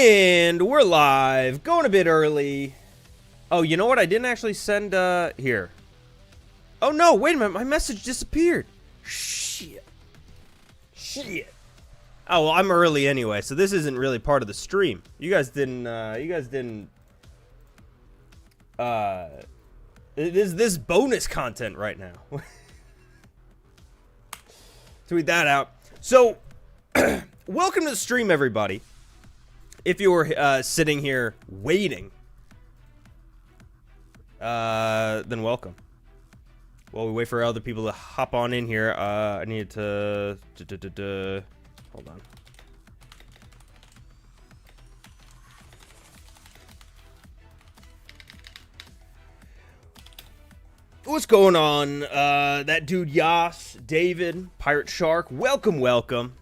And we're live, going a bit early. Oh, you know what? I didn't actually send, here. Oh, no, wait a minute. My message disappeared. Shit. Oh, well, I'm early anyway, so this isn't really part of the stream. You guys didn't, this bonus content right now. Tweet that out. So, welcome to the stream, everybody. If you were sitting here waiting, then welcome. While we wait for other people to hop on in here, I need to hold on. What's going on? That dude Yas, David, Pirate Shark, welcome.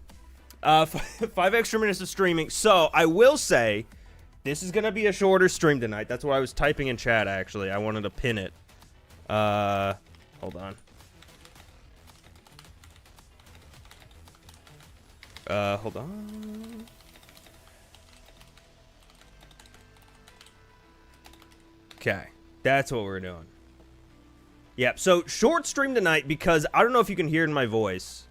5 extra minutes of streaming. So, I will say, this is going to be a shorter stream tonight. That's what I was typing in chat, actually. I wanted to pin it. Hold on. Hold on. Okay. That's what we're doing. Yep, so short stream tonight because I don't know if you can hear it in my voice.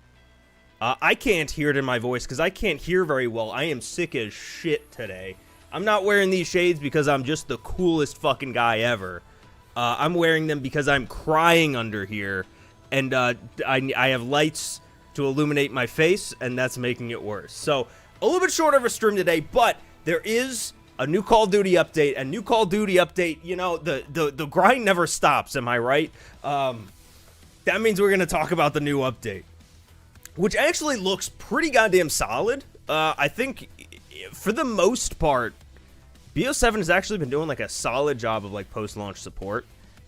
I can't hear it in my voice because I can't hear very well. I am sick as shit today. I'm not wearing these shades because I'm just the coolest fucking guy ever. I'm wearing them because I'm crying under here. And I have lights to illuminate my face, and that's making it worse. So, a little bit shorter of a stream today, but there is a new Call of Duty update. And new Call of Duty update, you know, the grind never stops, am I right? That means we're going to talk about the new update, which actually looks pretty goddamn solid. I think, for the most part, BO7 has actually been doing like a solid job of like post-launch support.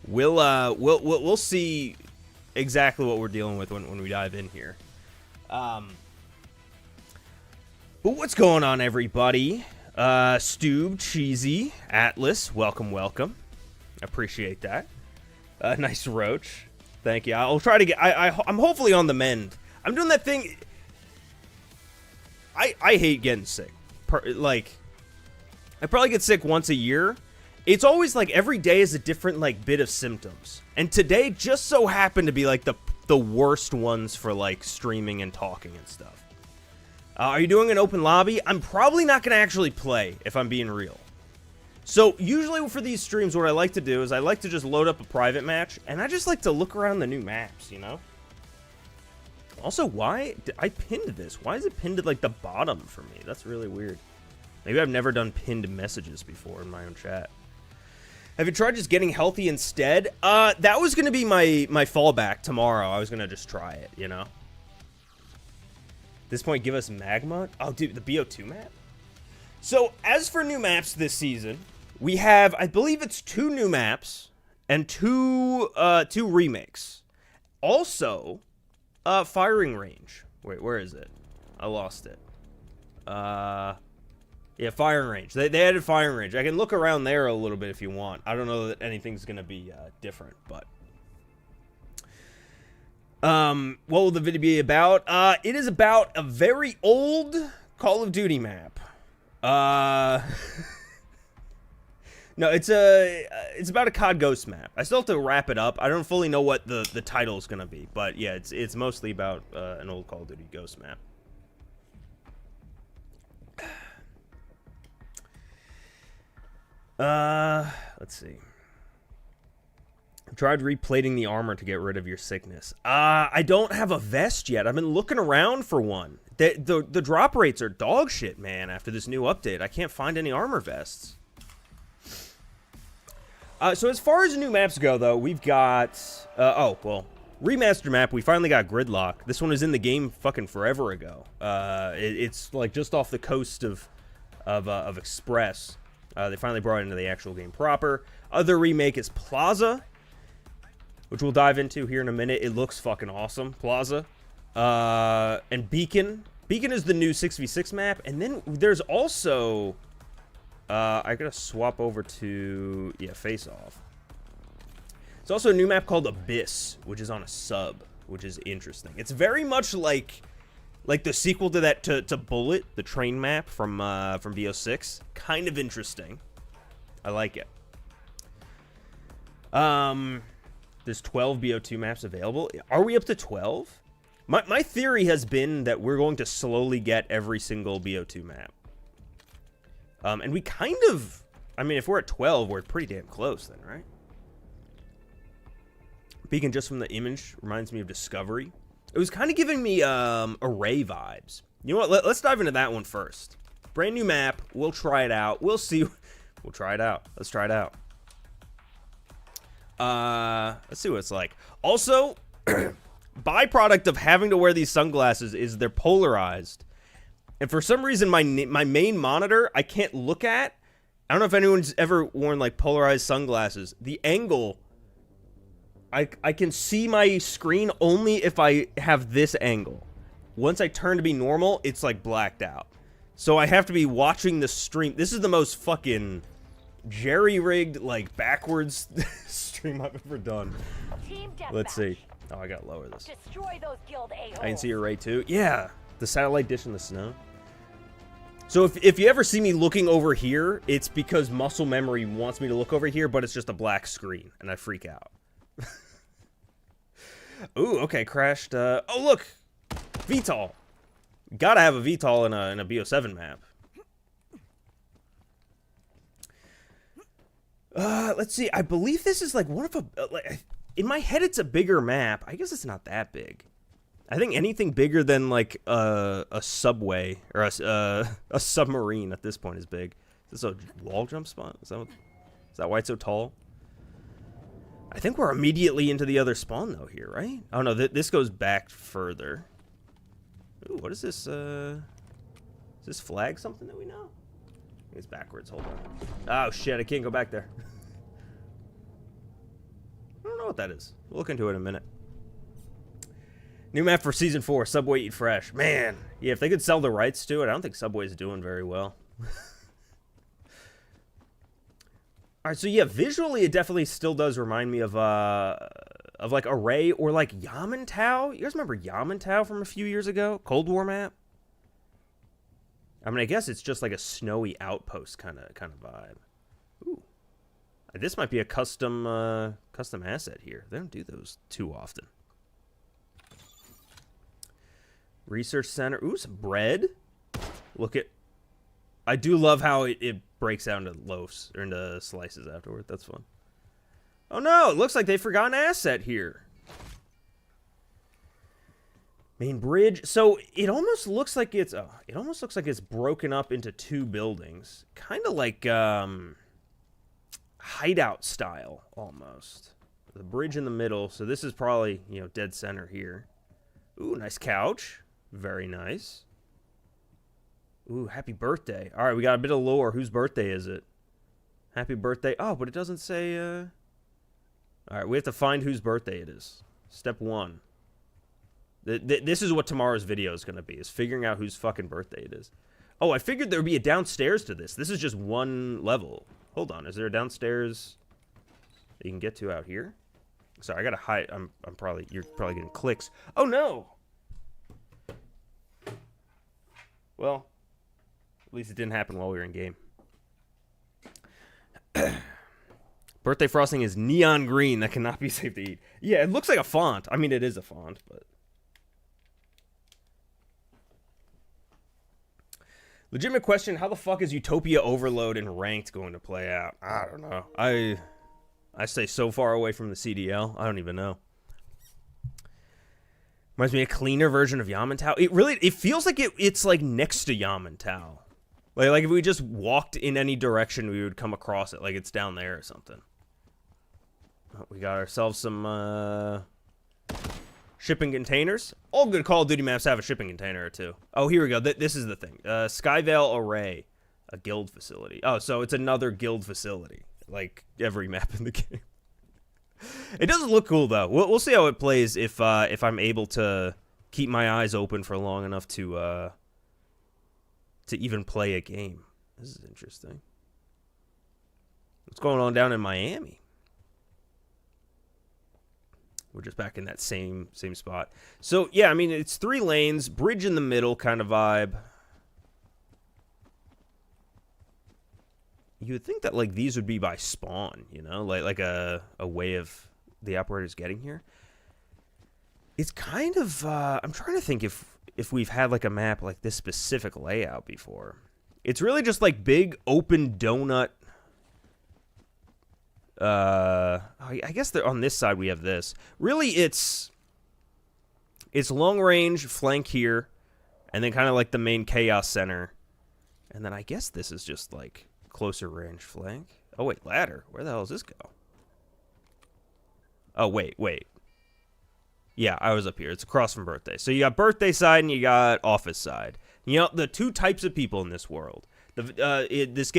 We'll see exactly what we're dealing with when we dive in here. But what's going on, everybody? Stube, Cheesy, Atlas, welcome. Appreciate that. Nice Roach. Thank you. I'll try to get... I'm hopefully on the mend. I'm doing that thing... I hate getting sick. I probably get sick once a year. It's always like every day is a different like bit of symptoms. And today just so happened to be like the worst ones for like streaming and talking and stuff. Are you doing an open lobby? I'm probably not going to actually play if I'm being real. So usually for these streams what I like to do is I like to just load up a private match. And I just like to look around the new maps, you know? Also, why did I pinned this? Why is it pinned at like the bottom for me? That's really weird. Maybe I've never done pinned messages before in my own chat. Have you tried just getting healthy instead? That was going to be my fallback tomorrow. I was going to just try it, you know? At this point, give us Magma? Oh, dude, the BO2 map? So, as for new maps this season, we have, I believe it's 2 new maps and two remakes. Also, firing range. Wait, where is it? I lost it. Yeah, firing range. They added firing range. I can look around there a little bit if you want. I don't know that anything's going to be different, but... what will the video be about? It is about a very old Call of Duty map. No, it's about a COD Ghost map. I still have to wrap it up. I don't fully know what the title is going to be, but yeah, it's mostly about an old Call of Duty Ghost map. Let's see. I tried replating the armor to get rid of your sickness. I don't have a vest yet. I've been looking around for one. The drop rates are dog shit, man, after this new update. I can't find any armor vests. So as far as new maps go, though, we've got... remastered map, we finally got Gridlock. This one was in the game fucking forever ago. It's like just off the coast of Express. They finally brought it into the actual game proper. Other remake is Plaza, which we'll dive into here in a minute. It looks fucking awesome, Plaza. And Beacon. Beacon is the new 6v6 map. And then there's also... I gotta swap over to... Yeah, Face Off. It's also a new map called Abyss, which is on a sub, which is interesting. It's very much like Like the sequel to that, to Bullet, the train map from BO6. Kind of interesting. I like it. There's 12 BO2 maps available. Are we up to 12? My theory has been that we're going to slowly get every single BO2 map. And we kind of... I mean, if we're at 12, we're pretty damn close then, right? Beacon just from the image reminds me of Discovery. It was kind of giving me Array vibes. You know what? Let's dive into that one first. Brand new map. We'll try it out. We'll see. We'll try it out. Let's try it out. Let's see what it's like. Also, byproduct of having to wear these sunglasses is they're polarized. And for some reason, my main monitor, I can't look at. I don't know if anyone's ever worn, like, polarized sunglasses. The angle, I can see my screen only if I have this angle. Once I turn to be normal, it's, like, blacked out. So I have to be watching the stream. This is the most fucking jerry-rigged, like, backwards stream I've ever done. Let's see. Oh, I gotta lower this. Destroy those guild a-holes. I can see Array too. Yeah, the satellite dish in the snow. So if you ever see me looking over here, it's because muscle memory wants me to look over here, but it's just a black screen, and I freak out. Ooh, okay, crashed. Oh, look! VTOL. Gotta have a VTOL in a BO7 map. Let's see. I believe this is like one of a... in my head, it's a bigger map. I guess it's not that big. I think anything bigger than, like, a subway or a submarine at this point is big. Is this a wall jump spot? Is that why it's so tall? I think we're immediately into the other spawn, though, here, right? Oh, no, this goes back further. Ooh, what is this? Is this flag something that we know? It's backwards. Hold on. Oh, shit, I can't go back there. I don't know what that is. We'll look into it in a minute. New map for Season 4, Subway Eat Fresh. Man, yeah, if they could sell the rights to it, I don't think Subway's doing very well. Alright, so yeah, visually it definitely still does remind me of like Array or like Yamantau. You guys remember Yamantau from a few years ago? Cold War map? I mean, I guess it's just like a snowy outpost kind of vibe. Ooh. This might be a custom asset here. They don't do those too often. Research center. Ooh, some bread. Look at... I do love how it breaks down into loaves, or into slices afterward. That's fun. Oh no, it looks like they forgot an asset here. Main bridge. So it almost looks like it's... Oh, it almost looks like it's broken up into two buildings. Kind of like hideout style, almost. The bridge in the middle. So this is probably, you know, dead center here. Ooh, nice couch. Very nice. Ooh, happy birthday. All right, we got a bit of lore. Whose birthday is it? Happy birthday. Oh, but it doesn't say... All right, we have to find whose birthday it is. Step 1. This is what tomorrow's video is going to be, is figuring out whose fucking birthday it is. Oh, I figured there would be a downstairs to this. This is just one level. Hold on, is there a downstairs that you can get to out here? Sorry, I gotta hide. You're probably getting clicks. Oh no! Well, at least it didn't happen while we were in game. Birthday frosting is neon green. That cannot be safe to eat. Yeah, it looks like a font. I mean, it is a font, but... Legitimate question, how the fuck is Utopia Overload and Ranked going to play out? I don't know. I stay so far away from the CDL. I don't even know. Reminds me of a cleaner version of Yamantau. It feels like it's like next to Yamantau. Like if we just walked in any direction, we would come across it. Like it's down there or something. Oh, we got ourselves some shipping containers. All good Call of Duty maps have a shipping container or two. Oh, here we go. This is the thing. Skyvale Array, a guild facility. Oh, so it's another guild facility. Like every map in the game. It doesn't look cool though. We'll see how it plays if I'm able to keep my eyes open for long enough to even play a game. This is interesting. What's going on down in Miami? We're just back in that same spot. So, yeah, I mean, it's 3 lanes, bridge in the middle kind of vibe. You would think that, like, these would be by spawn, you know? Like a way of the operators getting here. It's kind of, I'm trying to think if we've had, like, a map like this specific layout before. It's really just, like, big open donut. I guess on this side we have this. Really, it's long range, flank here, and then kind of like the main chaos center. And then I guess this is just, like, closer range flank. Oh, wait, ladder. Where the hell does this go? Oh, wait. Yeah, I was up here. It's across from birthday. So you got birthday side and you got office side. You know, the 2 types of people in this world. This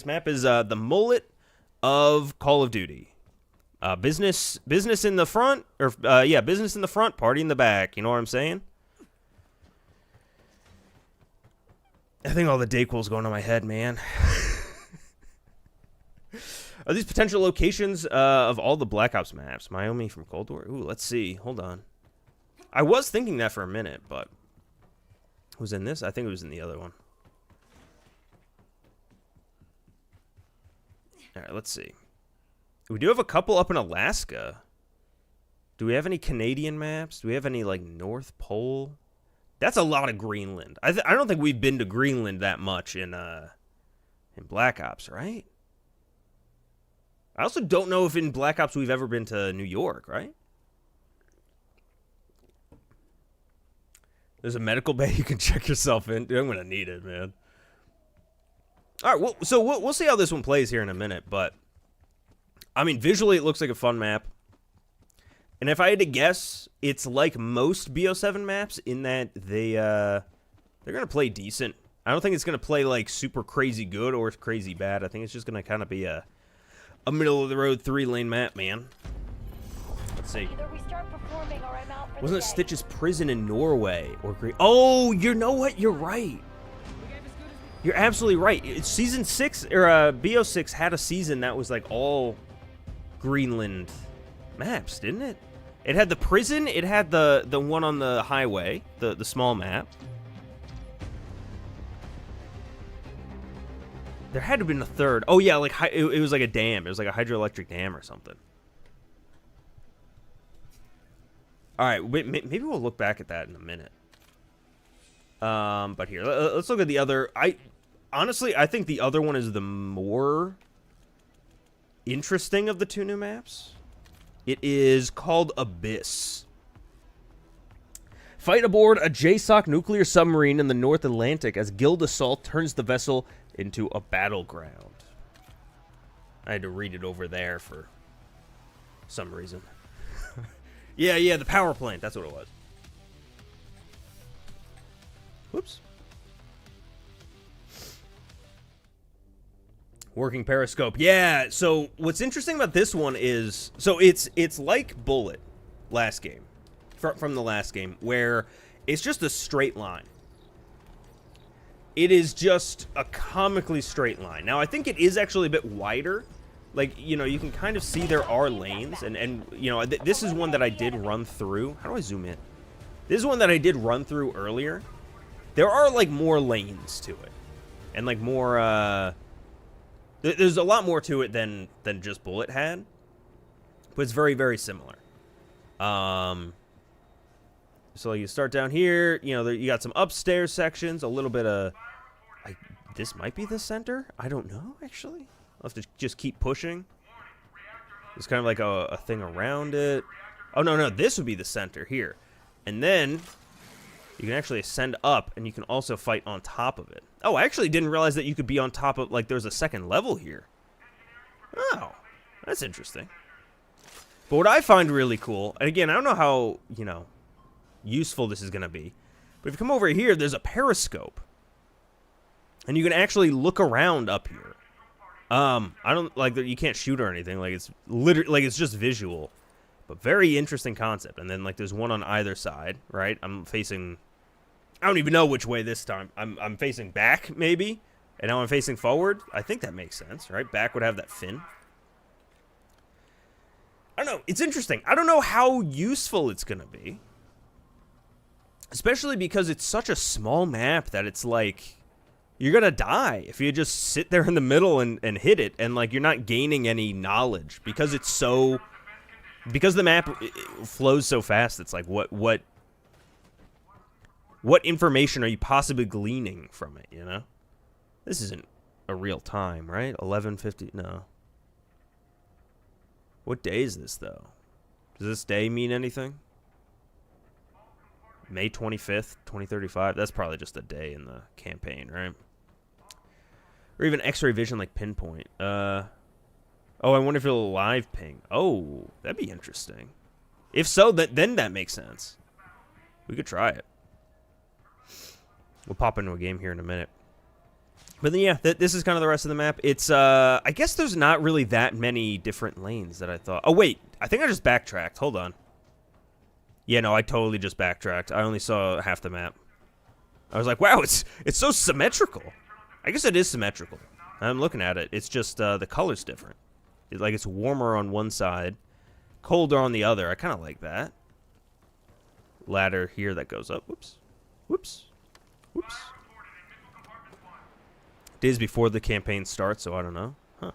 map is the mullet of Call of Duty. Business in the front, or business in the front, party in the back. You know what I'm saying? I think all the Dayquil's going on my head, man. Are these potential locations of all the Black Ops maps? Miami from Cold War? Ooh, let's see. Hold on. I was thinking that for a minute, but... was in this? I think it was in the other one. Alright, let's see. We do have a couple up in Alaska. Do we have any Canadian maps? Do we have any, like, North Pole? That's a lot of Greenland. I don't think we've been to Greenland that much in Black Ops, right? I also don't know if in Black Ops we've ever been to New York, right? There's a medical bay you can check yourself in. Dude, I'm going to need it, man. All right, well, so we'll see how this one plays here in a minute, but I mean, visually it looks like a fun map. And if I had to guess, it's like most BO7 maps in that they're going to play decent. I don't think it's going to play like super crazy good or crazy bad. I think it's just going to kind of be a middle of the road 3-lane map, man. Let's see. Wasn't it Stitch's prison in Norway or Greece? Oh, you know what? You're right. You're absolutely right. Season 6 or BO6 had a season that was like all Greenland maps, didn't it? It had the prison. It had the one on the highway, the small map. There had to have been a third. Oh yeah, like it was like a dam. It was like a hydroelectric dam or something. All right, maybe we'll look back at that in a minute. But here, let's look at the other. Honestly, I think the other one is the more interesting of the 2 new maps. It is called Abyss. Fight aboard a JSOC nuclear submarine in the North Atlantic as Guild Assault turns the vessel into a battleground. I had to read it over there for some reason. Yeah, the power plant. That's what it was. Whoops. Working periscope. Yeah, so what's interesting about this one is... so it's like Bullet last game. From the last game, where it's just a straight line. It is just a comically straight line. Now, I think it is actually a bit wider. Like, you know, you can kind of see there are lanes. And you know, this is one that I did run through. How do I zoom in? This is one that I did run through earlier. There are, like, more lanes to it. And, like, more, there's a lot more to it than just Bullet had. But it's very, very similar. So you start down here, you know, you got some upstairs sections, a little bit of... this might be the center? I don't know, actually. I'll have to just keep pushing. There's kind of like a thing around it. Oh, no, this would be the center here. And then you can actually ascend up, and you can also fight on top of it. Oh, I actually didn't realize that you could be on top of, like, there's a second level here. Oh, that's interesting. But what I find really cool, and again, I don't know how, you know, useful this is going to be, but if you come over here, there's a periscope. And you can actually look around up here. I don't, like, you can't shoot or anything. Like, it's literally, like, it's just visual. But very interesting concept. And then, like, there's one on either side, right? I'm facing... I don't even know which way this time. I'm facing back, maybe. And now I'm facing forward. I think that makes sense, right? Back would have that fin. I don't know. It's interesting. I don't know how useful it's going to be. Especially because it's such a small map that it's like, you're going to die if you just sit there in the middle and hit it. And like, you're not gaining any knowledge because it's so, because the map it flows so fast. It's like, what information are you possibly gleaning from it, you know? This isn't a real time, right? 11:50, no. What day is this, though? Does this day mean anything? May 25th, 2035? That's probably just a day in the campaign, right? Or even X-ray vision like pinpoint. Oh, I wonder if it'll live ping. Oh, that'd be interesting. If so, then that makes sense. We could try it. We'll pop into a game here in a minute. But then, yeah, this is kind of the rest of the map. It's, I guess there's not really that many different lanes that I thought. Oh, wait. I think I just backtracked. Hold on. Yeah, no, I totally just backtracked. I only saw half the map. I was like, wow, it's so symmetrical. I guess it is symmetrical. I'm looking at it. It's just, the color's different. Like, it's warmer on one side, colder on the other. I kind of like that. Ladder here that goes up. Whoops. Whoops. Whoops. Days before the campaign starts, so I don't know. Huh.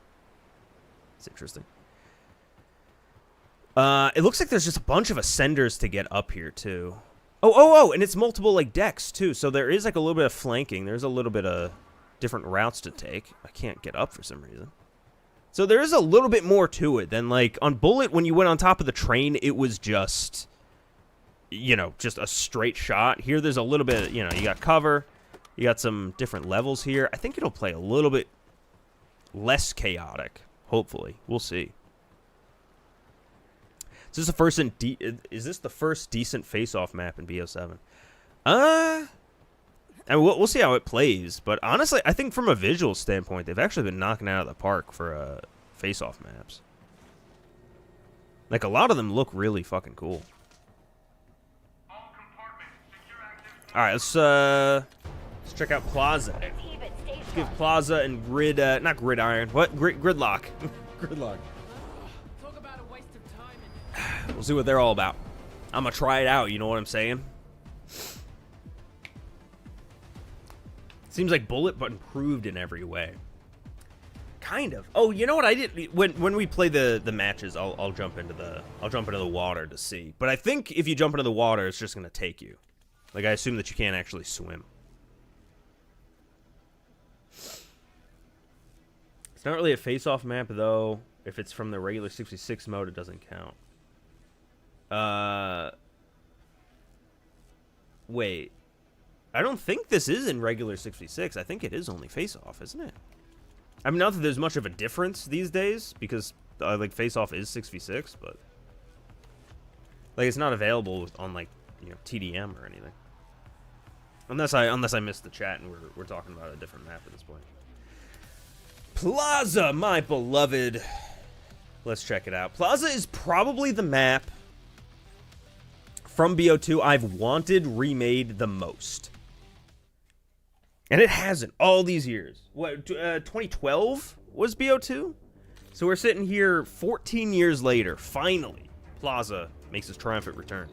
It's interesting. It looks like there's just a bunch of ascenders to get up here, too. Oh, and it's multiple, like, decks, too. So there is, like, a little bit of flanking. There's a little bit of different routes to take. I can't get up for some reason. So there is a little bit more to it than, like, on Bullet, when you went on top of the train, it was just, you know, just a straight shot. Here, there's a little bit, you know, you got cover. You got some different levels here. I think it'll play a little bit less chaotic, hopefully. We'll see. Is this the first decent face-off map in BO7? And we'll see how it plays. But honestly, I think from a visual standpoint, they've actually been knocking it out of the park for face-off maps. Like, a lot of them look really fucking cool. All right, let's check out Plaza. Let's give Plaza and not Gridiron. What? Gridlock. Gridlock. We'll see what they're all about. I'm gonna try it out, you know what I'm saying? Seems like Bullet, but improved in every way. Kind of. Oh, you know what I did when we play the matches, I'll jump into the water to see. But I think if you jump into the water, it's just gonna take you. Like, I assume that you can't actually swim. It's not really a face-off map, though. If it's from the regular 66 mode, it doesn't count. Wait. I don't think this is in regular 66. I think it is only face-off, isn't it? I mean, not that there's much of a difference these days, because, like, face-off is 6v6, but... Like, it's not available on, like, you know, TDM or anything. Unless I missed the chat and we're talking about a different map at this point. Plaza, my beloved. Let's check it out. Plaza is probably the map from BO2 I've wanted remade the most. And it hasn't all these years. What, 2012 was BO2? So we're sitting here 14 years later. Finally, Plaza makes his triumphant return.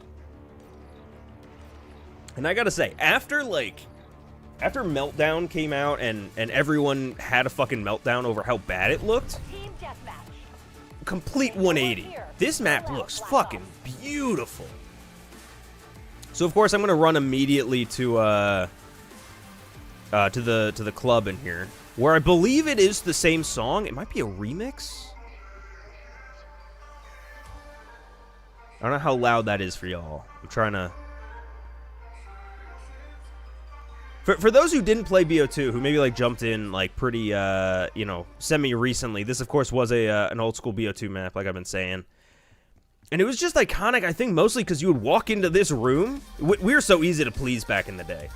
And I gotta say, after Meltdown came out and everyone had a fucking meltdown over how bad it looked, complete 180. This map looks fucking beautiful. So of course I'm gonna run immediately to the club in here, where I believe it is the same song. It might be a remix. I don't know how loud that is for y'all. I'm trying to. For those who didn't play BO2, who maybe like jumped in like pretty you know, semi-recently, this of course was an old school BO2 map, like I've been saying. And it was just iconic, I think, mostly because you would walk into this room. We were so easy to please back in the day.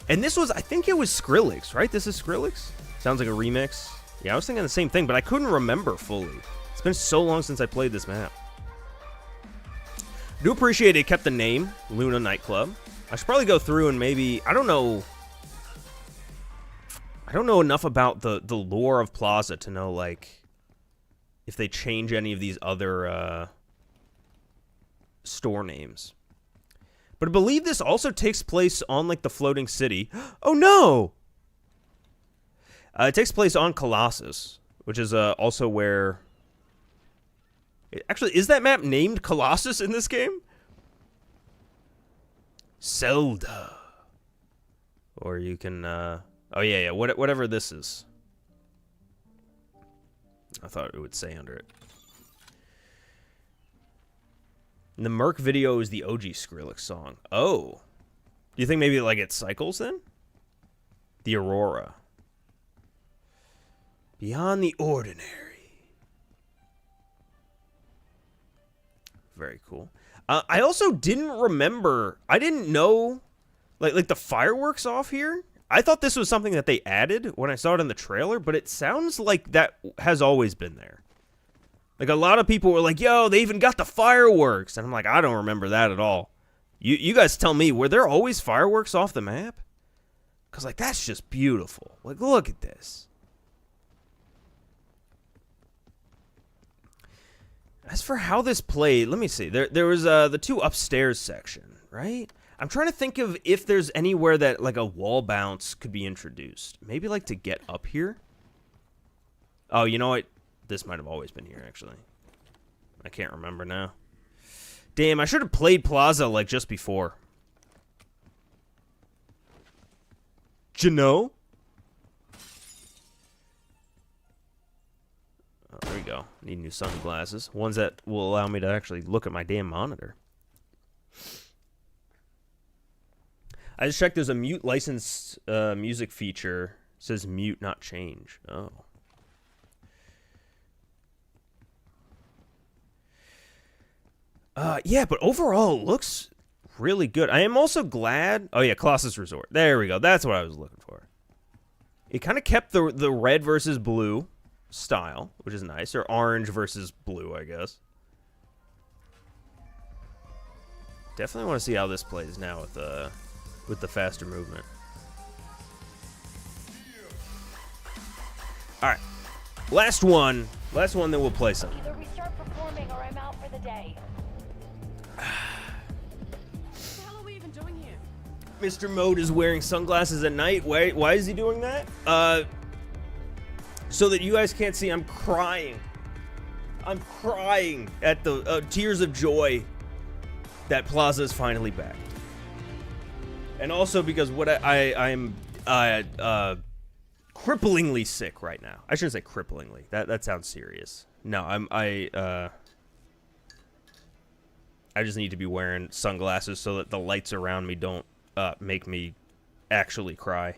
And this was, I think it was Skrillex, right? This is Skrillex? Sounds like a remix. Yeah, I was thinking the same thing, but I couldn't remember fully. It's been so long since I played this map. I do appreciate it kept the name, Luna Nightclub. I should probably go through and maybe, I don't know enough about the lore of Plaza to know, like, if they change any of these other store names. But I believe this also takes place on, like, the floating city. Oh, no! It takes place on Colossus, which is also where... Actually, is that map named Colossus in this game? Zelda. Or you can, oh, yeah, whatever this is. I thought it would say under it. And the Merc video is the OG Skrillex song. Oh. Do you think maybe, like, it cycles then? The Aurora. Beyond the ordinary. Very cool. I also didn't remember. I didn't know, like the fireworks off here. I thought this was something that they added when I saw it in the trailer, but it sounds like that has always been there. Like, a lot of people were like, yo, they even got the fireworks. And I'm like, I don't remember that at all. You guys tell me, were there always fireworks off the map? Because, like, that's just beautiful. Like, look at this. As for how this played, let me see. There was the two upstairs section, right? I'm trying to think of if there's anywhere that, like, a wall bounce could be introduced. Maybe, like, to get up here? Oh, you know what? This might have always been here, actually. I can't remember now. Damn, I should have played Plaza, like, just before. You know? Oh, there we go. Need new sunglasses. Ones that will allow me to actually look at my damn monitor. I just checked. There's a mute licensed music feature. It says mute, not change. Oh. Yeah, but overall, it looks really good. I am also glad... Oh, yeah, Colossus Resort. There we go. That's what I was looking for. It kind of kept the red versus blue style, which is nice. Or orange versus blue, I guess. Definitely want to see how this plays now with the faster movement. All right. Last one, then we'll play some. Either we start performing or I'm out for the day. What the hell are we even doing here? Mr. Mode is wearing sunglasses at night. Why is he doing that? So that you guys can't see, I'm crying. I'm crying at the tears of joy that Plaza is finally back. And also because what I'm cripplingly sick right now. I shouldn't say cripplingly. That sounds serious. No, I just need to be wearing sunglasses so that the lights around me don't make me actually cry.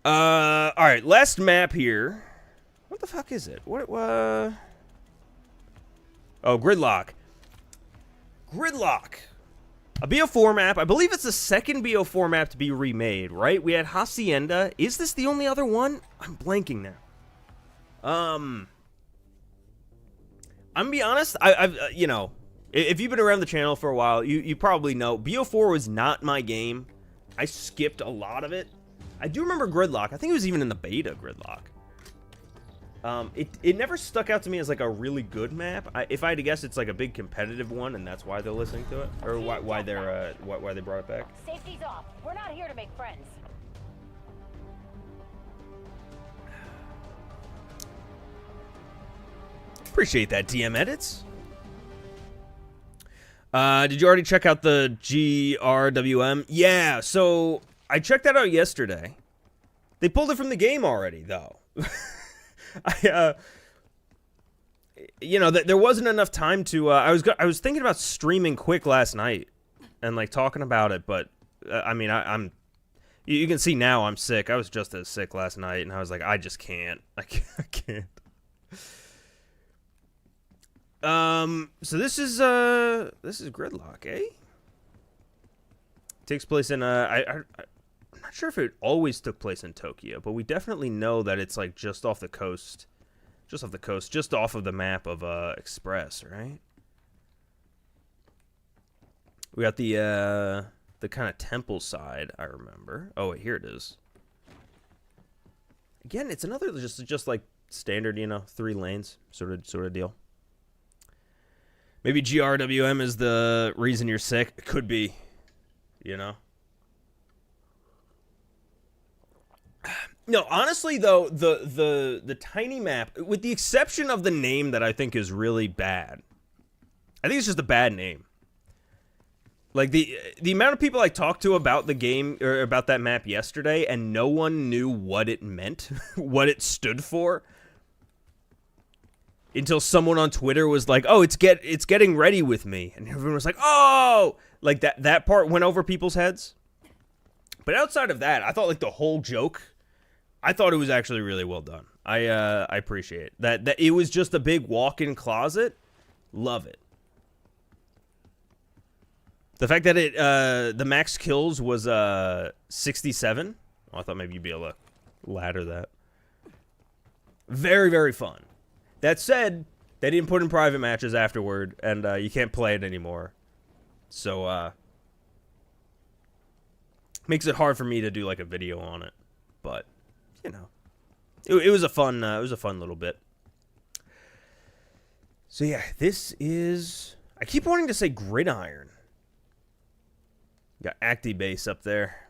All right, last map here. What the fuck is it? What? Oh, Gridlock. Gridlock. A BO4 map. I believe it's the second BO4 map to be remade, right? We had Hacienda. Is this the only other one? I'm blanking now. I'm gonna be honest. I've you know, if you've been around the channel for a while, you probably know BO4 was not my game. I skipped a lot of it. I do remember Gridlock. I think it was even in the beta, Gridlock. It never stuck out to me as like a really good map. If I had to guess, it's like a big competitive one, and that's why they're listening to it, or why they brought it back. Safety's off. We're not here to make friends. Appreciate that, DM Edits. Did you already check out the GRWM? Yeah, so I checked that out yesterday. They pulled it from the game already, though. You know, there wasn't enough time to. I was thinking about streaming quick last night, and like talking about it, but I mean, I'm. You can see now I'm sick. I was just as sick last night, and I was like, I just can't. I can't. So this is Gridlock, eh? Takes place in I'm not sure if it always took place in Tokyo, but we definitely know that it's like just off the coast, just off of the map of Express, right? We got the kind of temple side, I remember. Oh, wait, here it is. Again, it's another just like standard, 3 lanes sort of deal. Maybe GRWM is the reason you're sick. It could be, No, honestly though, the tiny map, with the exception of the name that I think is really bad. I think it's just a bad name. Like the amount of people I talked to about the game or about that map yesterday, and no one knew what it meant, what it stood for, until someone on Twitter was like, "Oh, it's getting ready with me," and everyone was like, "Oh!" Like that part went over people's heads. But outside of that, I thought like the whole joke, I thought it was actually really well done. I appreciate it. That it was just a big walk-in closet. Love it. The fact that the max kills was 67. Oh, I thought maybe you'd be able to ladder that. Very, very fun. That said, they didn't put in private matches afterward, and you can't play it anymore. So, makes it hard for me to do like a video on it. But, it was a fun little bit. So yeah, this is. I keep wanting to say Gridiron. Got ActiBase up there.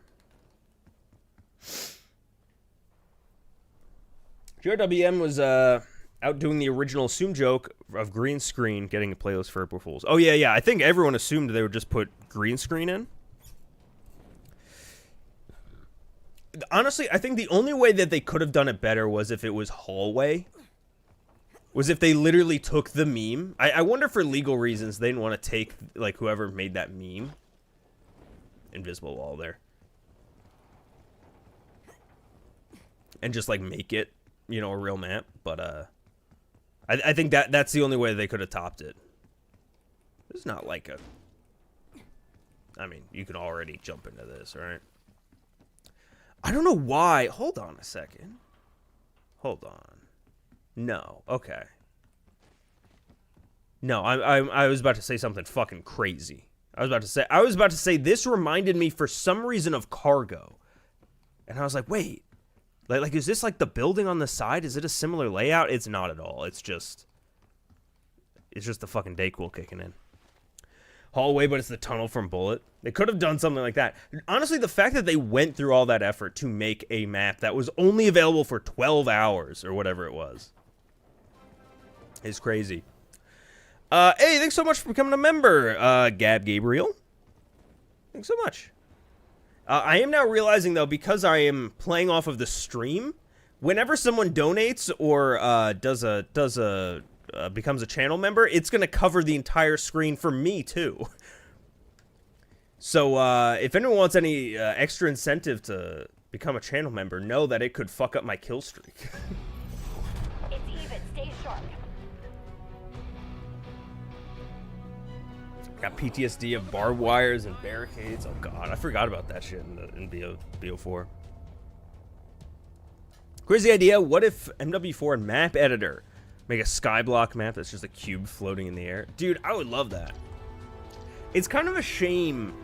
GRWM was out doing the original assumed joke of green screen getting a playlist for April Fools. Oh yeah. I think everyone assumed they would just put green screen in. Honestly, I think the only way that they could have done it better was if it was hallway. Was if they literally took the meme. I wonder for legal reasons they didn't want to take like whoever made that meme. Invisible wall there. And just like make it, a real map. But I think that's the only way they could have topped it. It's not like a. I mean, you can already jump into this, right? I don't know why. Hold on a second. Hold on. No. Okay. No, I was about to say something fucking crazy. I was about to say this reminded me for some reason of Cargo. And I was like, wait. Like is this like the building on the side? Is it a similar layout? It's not at all. It's just the fucking Dayquil kicking in. Hallway, but it's the tunnel from Bullet. They could have done something like that. Honestly, the fact that they went through all that effort to make a map that was only available for 12 hours or whatever it was is crazy. Hey, thanks so much for becoming a member, Gab Gabriel. Thanks so much. I am now realizing, though, because I am playing off of the stream, whenever someone donates or becomes a channel member, it's going to cover the entire screen for me, too. So, if anyone wants any extra incentive to become a channel member, know that it could fuck up my kill streak. It's even. Stay sharp. Got PTSD of barbed wires and barricades. Oh god, I forgot about that shit in BO4. Crazy idea. What if MW4 map editor make a skyblock map that's just a cube floating in the air? Dude, I would love that. It's kind of a shame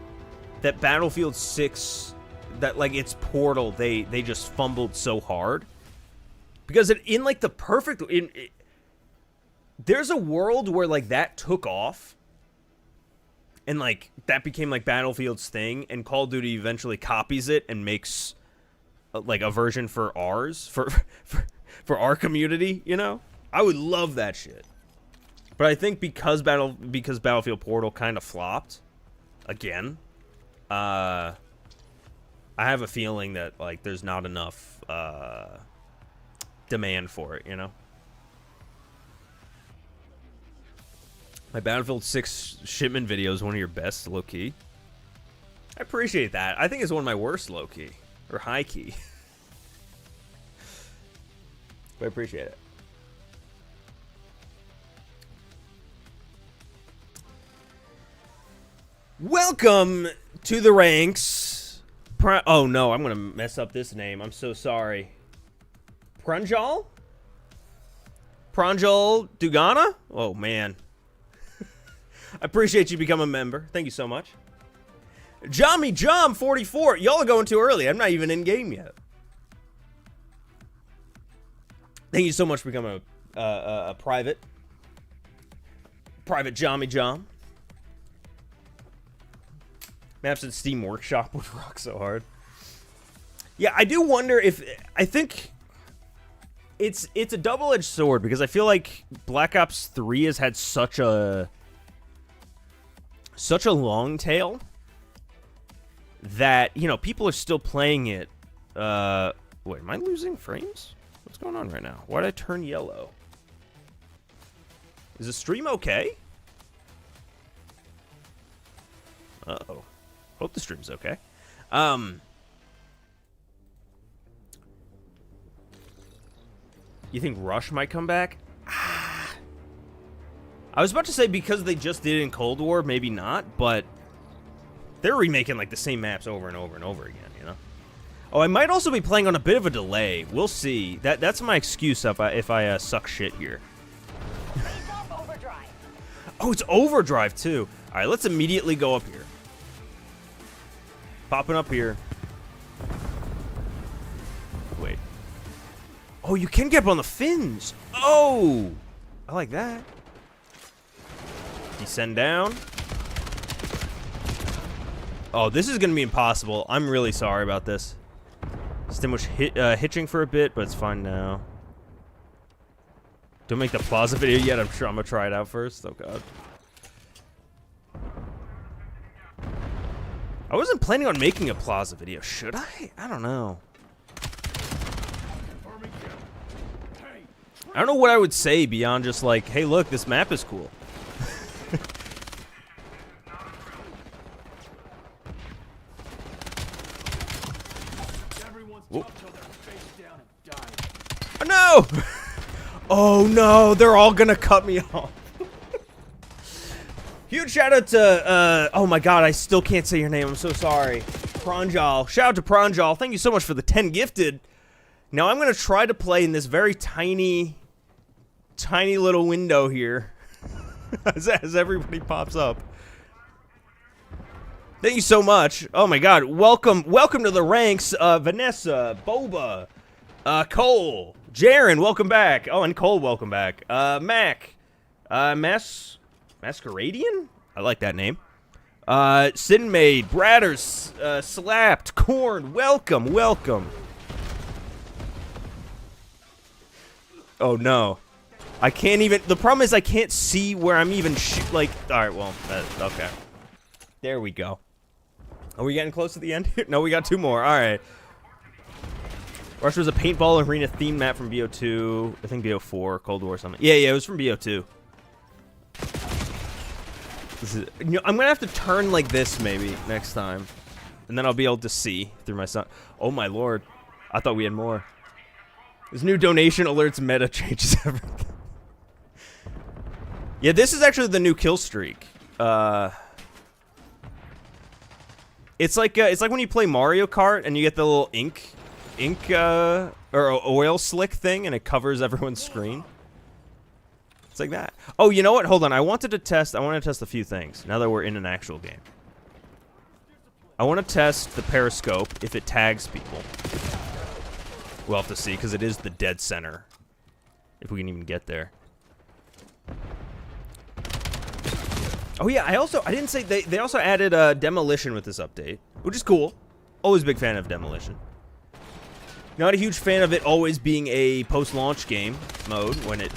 that Battlefield 6, that like its Portal, they just fumbled so hard, because in like the perfect there's a world where like that took off. And, like, that became, like, Battlefield's thing, and Call of Duty eventually copies it and makes, like, a version for ours, for our community, I would love that shit. But I think because Battlefield Portal kind of flopped, again, I have a feeling that, like, there's not enough, demand for it, My Battlefield 6 shipment video is one of your best, low-key. I appreciate that. I think it's one of my worst, low-key. Or high-key. But I appreciate it. Welcome to the ranks. Oh, no, I'm going to mess up this name. I'm so sorry. Pranjal? Pranjal Dugana? Oh, man. I appreciate you becoming a member. Thank you so much. Jommy Jom 44. Y'all are going too early. I'm not even in game yet. Thank you so much for becoming a private Jommy Jom. Maps at Steam Workshop would rock so hard. Yeah, I do wonder if... I think it's a double-edged sword, because I feel like Black Ops 3 has had such a long tail that, you know, people are still playing it. Wait, am I losing frames? What's going on right now? Why did I turn yellow? Is the stream okay? Uh-oh. Hope the stream's okay. You think Rush might come back? I was about to say because they just did it in Cold War, maybe not, but they're remaking like the same maps over and over and over again, you know? Oh, I might also be playing on a bit of a delay. We'll see. That's my excuse if I suck shit here. Overdrive. Oh, it's overdrive too. All right, let's immediately go up here. Popping up here. Wait. Oh, you can get up on the fins. Oh, I like that. Descend down. Oh, this is gonna be impossible. I'm really sorry about this. Stim was hitching for a bit, but it's fine now. Don't make the Plaza video yet. I'm sure I'm gonna try it out first. Oh god. I wasn't planning on making a Plaza video. Should I? I don't know. I don't know what I would say beyond just like, hey, look, this map is cool. Oh no! Oh no, they're all gonna cut me off. Huge shout out to, oh my god, I still can't say your name, I'm so sorry. Pranjal. Shout out to Pranjal. Thank you so much for the 10 gifted. Now I'm gonna try to play in this very tiny little window here. as everybody pops up. Thank you so much. Oh my god, welcome to the ranks, Vanessa, Boba, Cole, Jaren, welcome back. Oh, and Cole, welcome back. Mac, Masqueradian? I like that name. Sinmaid, Bradders, Slapped, Corn, welcome. Oh no. I can't even, the problem is I can't see where I'm even like, alright, well, okay. There we go. Are we getting close to the end here? No, we got 2 more, alright. Rush was a paintball arena themed map from BO2. I think BO4, Cold War or something. Yeah, it was from BO2. You know, I'm gonna have to turn like this maybe next time, and then I'll be able to see through my sun. Oh my lord, I thought we had more. This new donation alerts meta changes everything. Yeah, this is actually the new kill streak. It's like when you play Mario Kart and you get the little ink or oil slick thing, and it covers everyone's screen. It's like that. Oh, you know what? Hold on. I wanted to test a few things now that we're in an actual game. I want to test the periscope if it tags people. We'll have to see, because it is the dead center. If we can even get there. Oh yeah, I didn't say they also added demolition with this update, which is cool. Always a big fan of demolition. Not a huge fan of it always being a post-launch game mode when it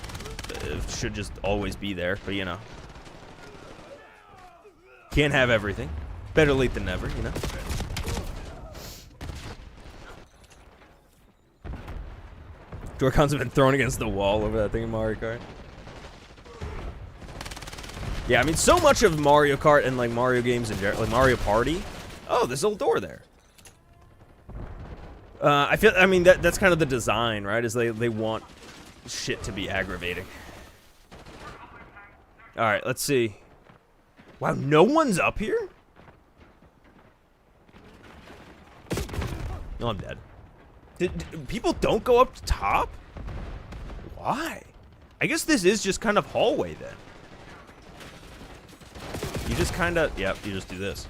should just always be there, but you know. Can't have everything. Better late than never, you know. Joy-Cons have been thrown against the wall over that thing in Mario Kart. Yeah, I mean, so much of Mario Kart and like Mario games in general, like Mario Party. Oh, there's a little door there. I mean, that's kind of the design, right? Is they want shit to be aggravating. All right, let's see. Wow, no one's up here? No, I'm dead. People don't go up top? Why? I guess this is just kind of hallway then. You just kind of, yep, you just do this.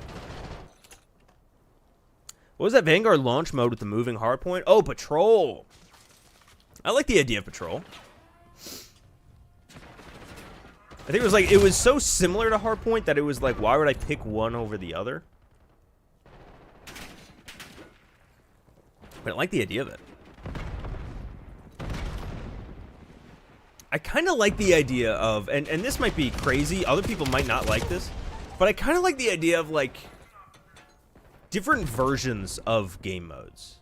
What was that Vanguard launch mode with the moving hardpoint? Oh, patrol. I like the idea of patrol. I think it was so similar to Hardpoint that it was like, why would I pick one over the other? But I like the idea of it. I kind of like the idea of, and this might be crazy, other people might not like this, but I kind of like the idea of, like, different versions of game modes.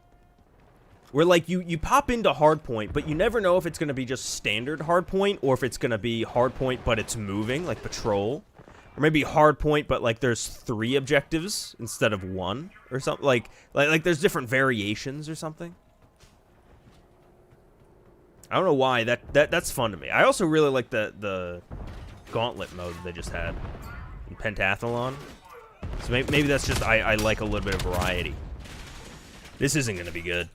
Where, like, you pop into Hardpoint, but you never know if it's going to be just standard Hardpoint, or if it's going to be Hardpoint, but it's moving, like Patrol. Or maybe Hardpoint, but, like, there's 3 objectives instead of 1, or something. Like there's different variations or something. I don't know why. That's fun to me. I also really like the Gauntlet mode that they just had in Pentathlon. So maybe that's just I like a little bit of variety. This isn't going to be good.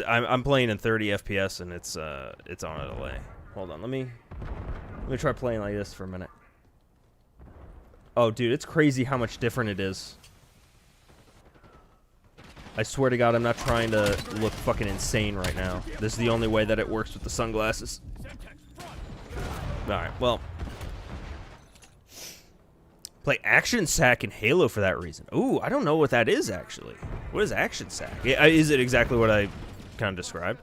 I'm playing in 30 FPS and it's on a delay. Hold on, let me try playing like this for a minute. Oh, dude, it's crazy how much different it is. I swear to God, I'm not trying to look fucking insane right now. This is the only way that it works with the sunglasses. All right, well, play Action Sack and Halo for that reason. Ooh, I don't know what that is actually. What is Action Sack? Yeah, is it exactly what I kind of described?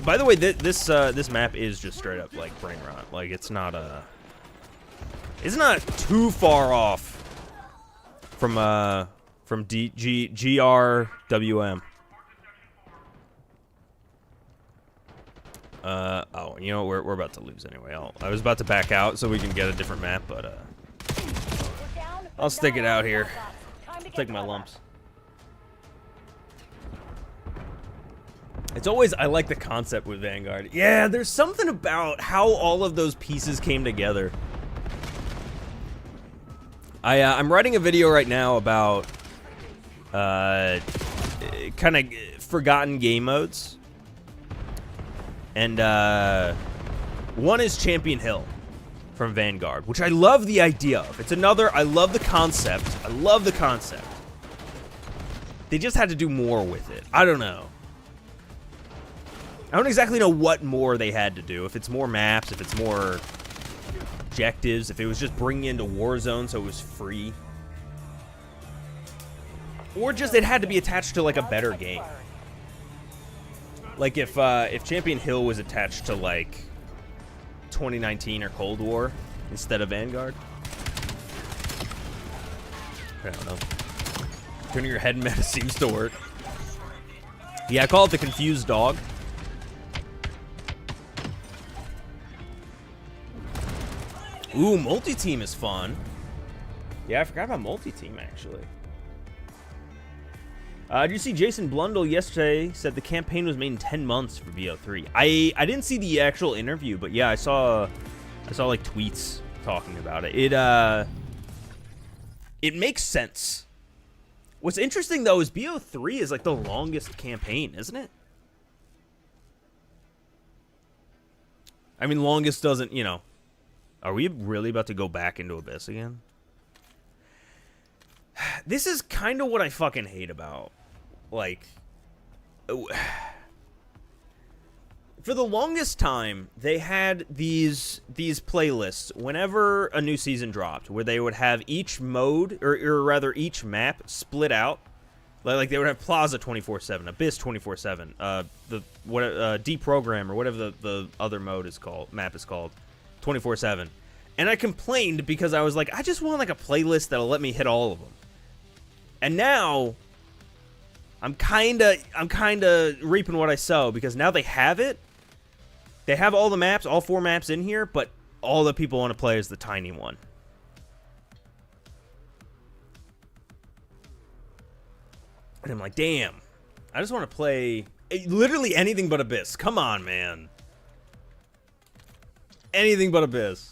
By the way, this map is just straight up like brain rot. Like it's not too far off from GRWM. Oh, you know we're about to lose anyway. I was about to back out so we can get a different map, but I'll stick it out here. Take my lumps. It's always, I like the concept with Vanguard. Yeah, there's something about how all of those pieces came together. I'm writing a video right now about kind of forgotten game modes. And one is Champion Hill from Vanguard, which I love the idea of. It's another, I love the concept. I love the concept. They just had to do more with it. I don't know. I don't exactly know what more they had to do. If it's more maps, if it's more objectives, if it was just bringing into Warzone so it was free. Or just it had to be attached to like a better game. Like if Champion Hill was attached to like 2019 or Cold War instead of Vanguard. I don't know. Turning your head meta seems to work. Yeah, I call it the confused dog. Ooh, multi-team is fun. Yeah, I forgot about multi-team, actually. Did you see Jason Blundell yesterday said the campaign was made in 10 months for BO3? I didn't see the actual interview, but yeah, I saw like tweets talking about it. It makes sense. What's interesting though is BO3 is like the longest campaign, isn't it? I mean, longest doesn't, you know. Are we really about to go back into Abyss again? This is kind of what I fucking hate about, like, for the longest time, they had these playlists whenever a new season dropped, where they would have each mode, or rather each map split out. Like they would have Plaza 24/7, Abyss 24/7, Deprogram or whatever the other map is called 24/7. And I complained because I was like, I just want like a playlist that'll let me hit all of them. And now I'm kind of reaping what I sow, because now they have it. They have all the maps, all 4 maps in here, but all the people want to play is the tiny one. And I'm like, damn. I just want to play literally anything but Abyss. Come on, man. Anything but Abyss.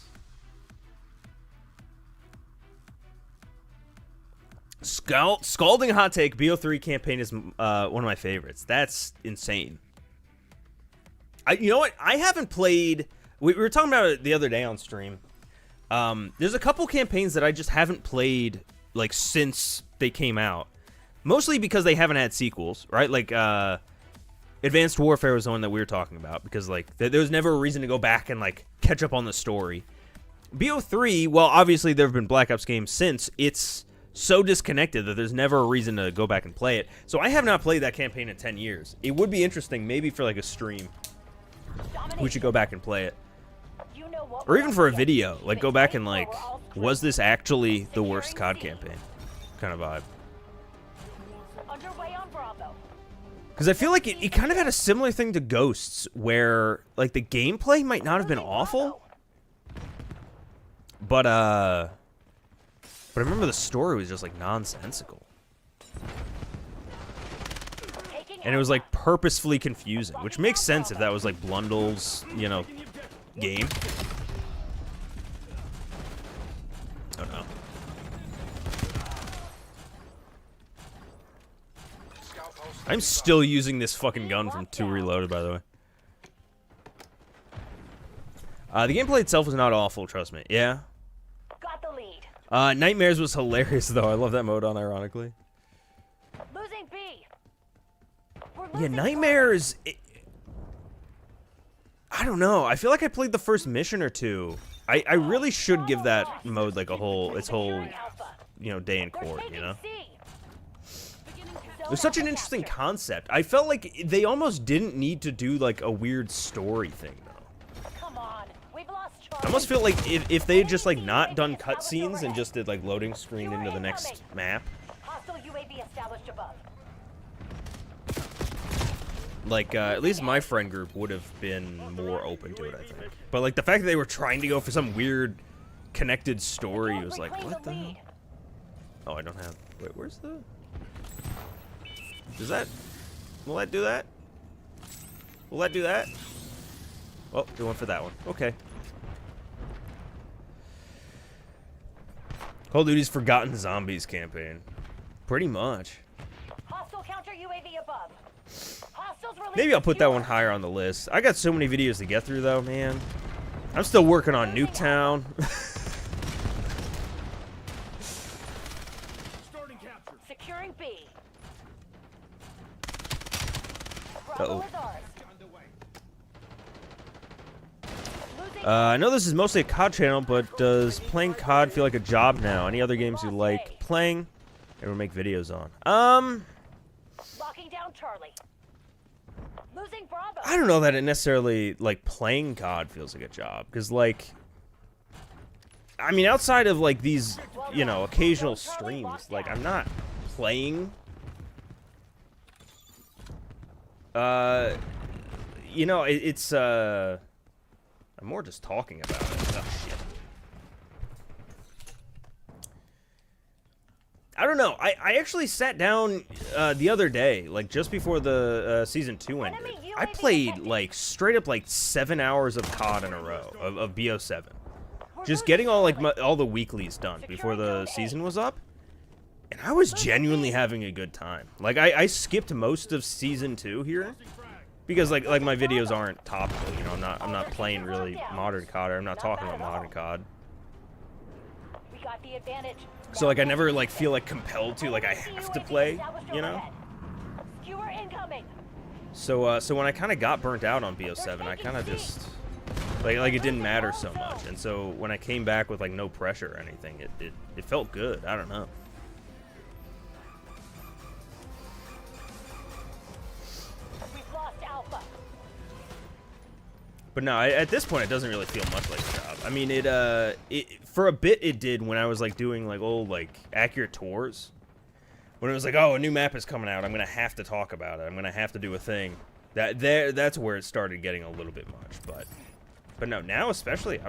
Scalding hot take, BO3 campaign is one of my favorites. That's insane. You know what? I haven't played... We were talking about it the other day on stream. There's a couple campaigns that I just haven't played, like, since they came out. Mostly because they haven't had sequels, right? Like, Advanced Warfare was the one that we were talking about, because, like, there was never a reason to go back and, like, catch up on the story. BO3, well, obviously there have been Black Ops games since, it's so disconnected that there's never a reason to go back and play it. So I have not played that campaign in 10 years. It would be interesting, maybe for, like, a stream. We should go back and play it. Or even for a video, like, go back and, like, was this actually the worst COD campaign? Kind of vibe. Underway on Bravo. Because I feel like it kind of had a similar thing to Ghosts, where, like, the gameplay might not have been awful, but I remember the story was just, like, nonsensical. And it was, like, purposefully confusing, which makes sense if that was, like, Blundell's, you know, game. Oh, no. I'm still using this fucking gun from 2 Reloaded, by the way. The gameplay itself was not awful, trust me. Yeah. Got the lead. Nightmares was hilarious, though. I love that mode on, ironically. Losing B. Yeah, Nightmares... I don't know. I feel like I played the first mission or two. I really should give that mode, like, its whole, you know, day in court, you know? It was such an interesting concept. I felt like they almost didn't need to do, like, a weird story thing, though. Come on. We've lost I almost feel like if they had just, like, not done cutscenes and just did, like, loading screen into the next map. Hostile UAV established above. Like, at least my friend group would have been more open to it, I think. But, like, the fact that they were trying to go for some weird connected story was like, what the hell? Oh, I don't have... Wait, where's the... Does that... Will that do that? Will that do that? Oh, they went for that one. Okay. Call of Duty's Forgotten Zombies campaign. Pretty much. Hostile counter UAV above. Hostiles released. Maybe I'll put that one higher on the list. I got so many videos to get through, though, man. I'm still working on Nuketown. Securing B. Uh-oh. Bravo is ours. I know this is mostly a COD channel, but does playing COD feel like a job now? Any other games you like playing and will make videos on? Locking down Charlie. Losing Bravo. I don't know that it necessarily, like, playing COD feels like a job. Because, like, I mean, outside of, like, these, you know, occasional streams, like, I'm not playing. You know, it's, I'm more just talking about it. Oh, shit. I don't know. I actually sat down the other day, like just before the Season 2 ended. I played, like, straight up, like, 7 hours of COD in a row, of BO7. Just getting all, like, all the weeklies done before the season was up. And I was genuinely having a good time. Like, I skipped most of Season 2 here. Because, like my videos aren't topical, you know, I'm not playing really modern COD, or I'm not talking about modern COD. We got the advantage. So, like, I never, like, feel, like, compelled to, like, I have to play, you know? Skewer incoming. So when I kind of got burnt out on BO7, I kind of just, like, it didn't matter so much. And so when I came back with, like, no pressure or anything, it felt good. I don't know. But no, at this point, it doesn't really feel much like a job. I mean, it for a bit it did when I was, like, doing, like, old, like, accurate tours. When it was like, oh, a new map is coming out, I'm gonna have to talk about it. I'm gonna have to do a thing. That's where it started getting a little bit much. But no, now especially,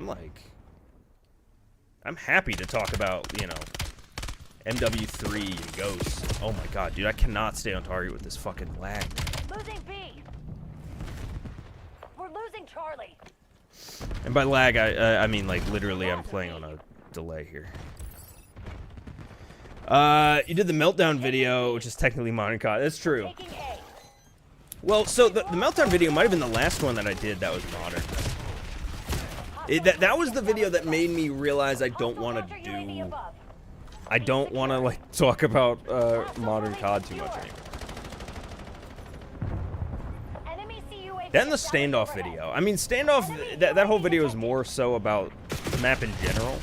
I'm happy to talk about, you know, MW3 and Ghosts. Oh my god, dude, I cannot stay on target with this fucking lag. Losing B. We're losing Charlie. And by lag, I mean, like, literally I'm playing on a delay here. You did the Meltdown video, which is technically modern COD. That's true. Taking A. Well, so the Meltdown video might have been the last one that I did that was modern. That was the video that made me realize I don't want to do... I don't want to like talk about modern COD too much anymore. Enemy CUAV Then the established standoff overhead. video. I mean, standoff, that whole video is more so about the map in general.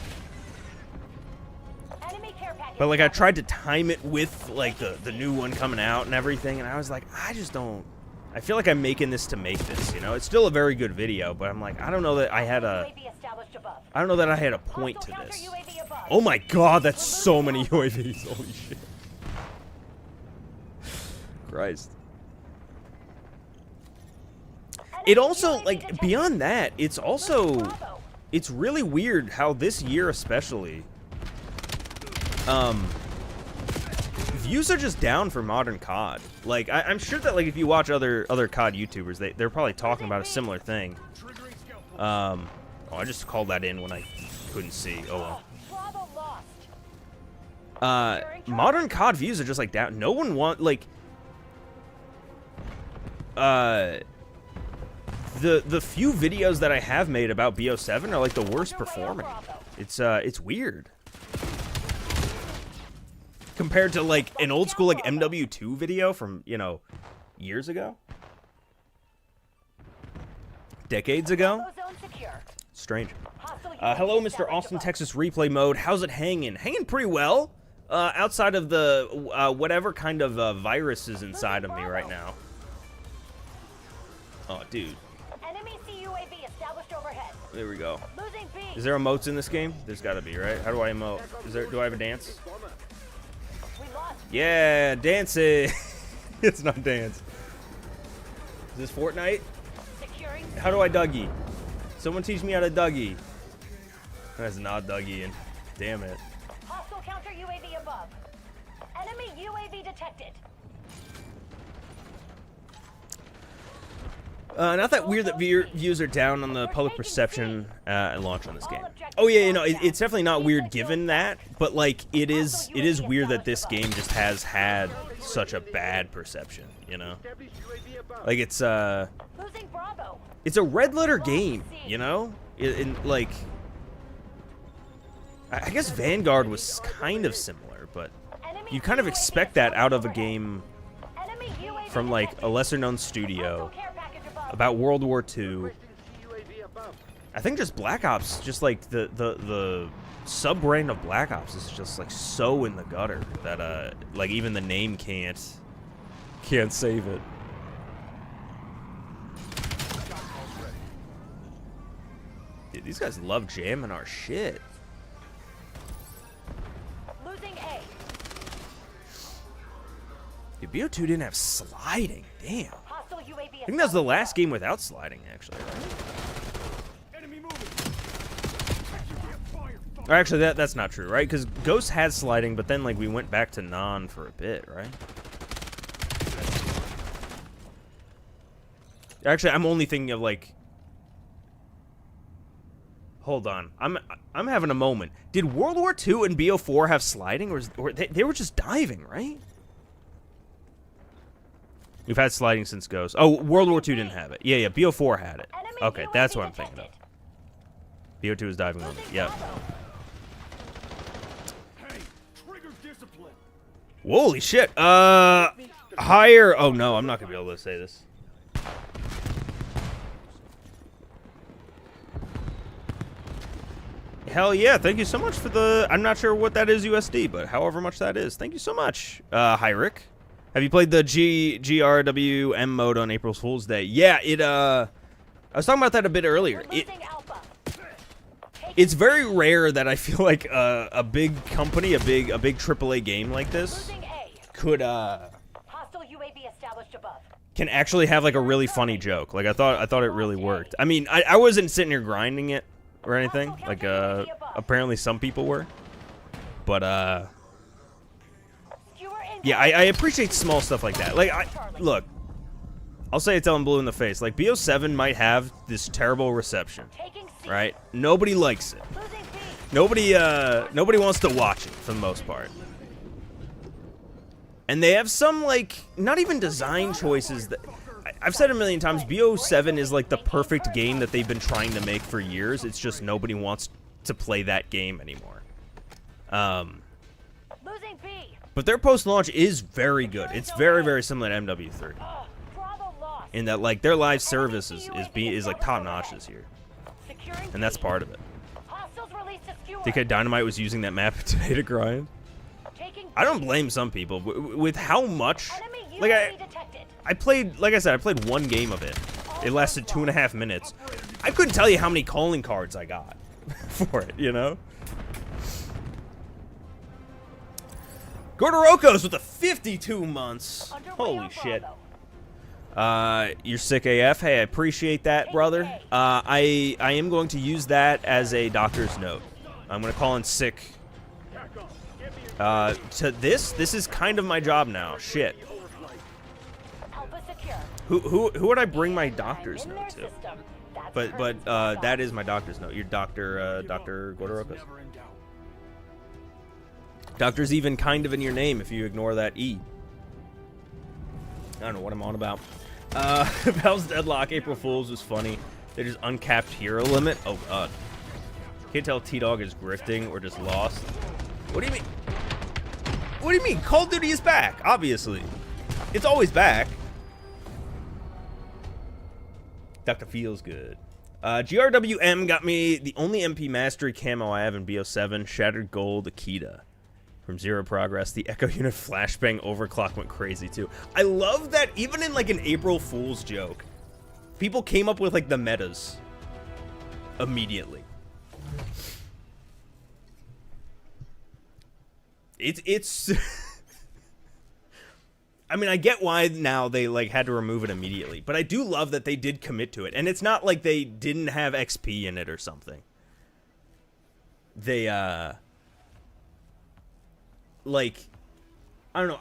Enemy care package. But like I tried to time it with like the new one coming out and everything, and I was like, I just don't. I feel like I'm making this to make this, you know. It's still a very good video, but I'm like, I don't know that I had a. UAV established above. I don't know that I had a point to Hostile this. counter UAV above. Oh my god, that's so many UAVs. Holy shit. Christ. It also, like, beyond that, it's also, it's really weird how this year especially, views are just down for modern COD. Like, I'm sure that, like, if you watch other COD YouTubers, they're probably talking about a similar thing. Oh, I just called that in when I couldn't see. Oh well. Bravo lost. Modern COD views are just like down. No one like the few videos that I have made about BO7 are like the worst performing. It's weird. Compared to like an old school like MW2 video from, you know, years ago. Decades ago. Bravo zone secure. Strange. Hostile UAV Hello, Mr. established Austin, above. Texas replay mode. How's it hanging? Hanging pretty well. Outside of the whatever kind of virus is inside of me right now. Oh, dude. Enemy CUAV established overhead. There we go. Losing B. Is there emotes in this game? There's got to be, right? How do I emote? Do I have a dance? We lost. Yeah, dancing. It's not dance. Is this Fortnite? Securing. How do I Dougie? Someone teach me how to Dougie. That's not Dougie, and damn it. Hostile counter UAV above. Enemy UAV detected. Not that weird that views are down on the public perception and launch on this game. Oh yeah, you know, it's definitely not weird given that, but like it is weird that this game just has had such a bad perception, you know? Like it's Losing Bravo. it's a red letter game, you know? Like I guess Vanguard was kind of similar, but Enemy you kind of UAV expect that out of a overhead. game Enemy UAV from like a detected. lesser known studio Hostile care package above. about World War II. I think just Black Ops, just like the sub-brand of Black Ops is just like so in the gutter that like even the name can't save it. Dude, these guys love jamming our shit. Losing A. Dude, BO2 didn't have sliding. Damn. Hostile UAV I think that was the last game without sliding, actually, right? Or actually, that's not true, right? Because Ghost had sliding, but then like we went back to non for a bit, right? Actually, I'm only thinking of like. Hold on, I'm having a moment. Did World War II and BO4 have sliding, or they were just diving, right? We've had sliding since Ghost. Oh, World War II didn't have it. Yeah, BO4 had it. Enemy Okay, UAV that's what I'm thinking of. detected. BO2 was diving on it. Losing Yeah. Bravo. Holy shit. Higher. Oh no, I'm not gonna be able to say this. Hell yeah, thank you so much for the, I'm not sure what that is USD, but however much that is, thank you so much. Hi Rick. Have you played the GRWM mode on April Fool's Day? Yeah, I was talking about that a bit earlier. We're losing Alpha. It's very rare that I feel like a big company, a big AAA game like this Losing A. could Hostile UAV established above. can actually have like a really funny joke. Like I thought it really worked. I mean, I wasn't sitting here grinding it or anything. Like apparently some people were. But Skewer yeah, I appreciate small stuff like that. Like look, I'll say it till I'm blue in the face. Like BO7 might have this terrible reception, taking C. right? Nobody likes it. Losing B. Nobody wants to watch it for the most part. And they have some, like, not even design choices that... I've said it a million times, BO7 is, like, the perfect game that they've been trying to make for years. It's just nobody wants to play that game anymore. Losing B. But their post-launch is very good. It's very, very similar to MW3. Bravo lost. In that, like, their live service is like top-notch this year. Securing And that's B. part of it. Hostiles released a skewer. DK Dynamite was using that map today to grind. Taking I don't blame some people. With how much... enemy Like, UAV detected. I played, like I said, I played one game of it. It lasted 2.5 minutes. I couldn't tell you how many calling cards I got for it, you know? Gordorokos with the 52 months. Underway Holy on shit. Bravo. You're sick AF. Hey, I appreciate that, brother. I am going to use that as a doctor's note. I'm going to call in sick. To this is kind of my job now. Shit. Alpha secure. Who would I bring my doctor's In note their to? system. That's But current that is my doctor's note. Your Dr. Gordorokos. Doctor's even kind of in your name if you ignore that E. I don't know what I'm on about. Valve's Deadlock, April Fool's was funny. They just uncapped hero limit. Oh god. Can't tell T-Dog is grifting or just lost. What do you mean? What do you mean? Call of Duty is back, obviously. It's always back. Dr. Feels good. GRWM got me the only MP Mastery camo I have in BO7, Shattered Gold Akita. From Zero Progress, the Echo Unit Flashbang Overclock went crazy too. I love that even in like an April Fool's joke, people came up with like the metas immediately. It's I mean, I get why now they like had to remove it immediately, but I do love that they did commit to it. And it's not like they didn't have XP in it or something. They like, I don't know,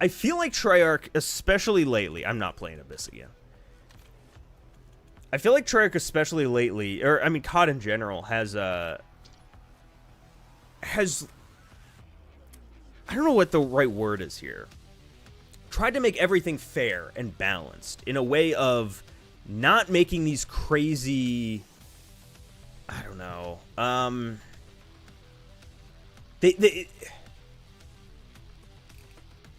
I feel like Treyarch, especially lately, I'm not playing Abyss again. I feel like Treyarch, especially lately, or I mean COD in general, has I don't know what the right word is here. Tried to make everything fair and balanced in a way of not making these crazy, I don't know,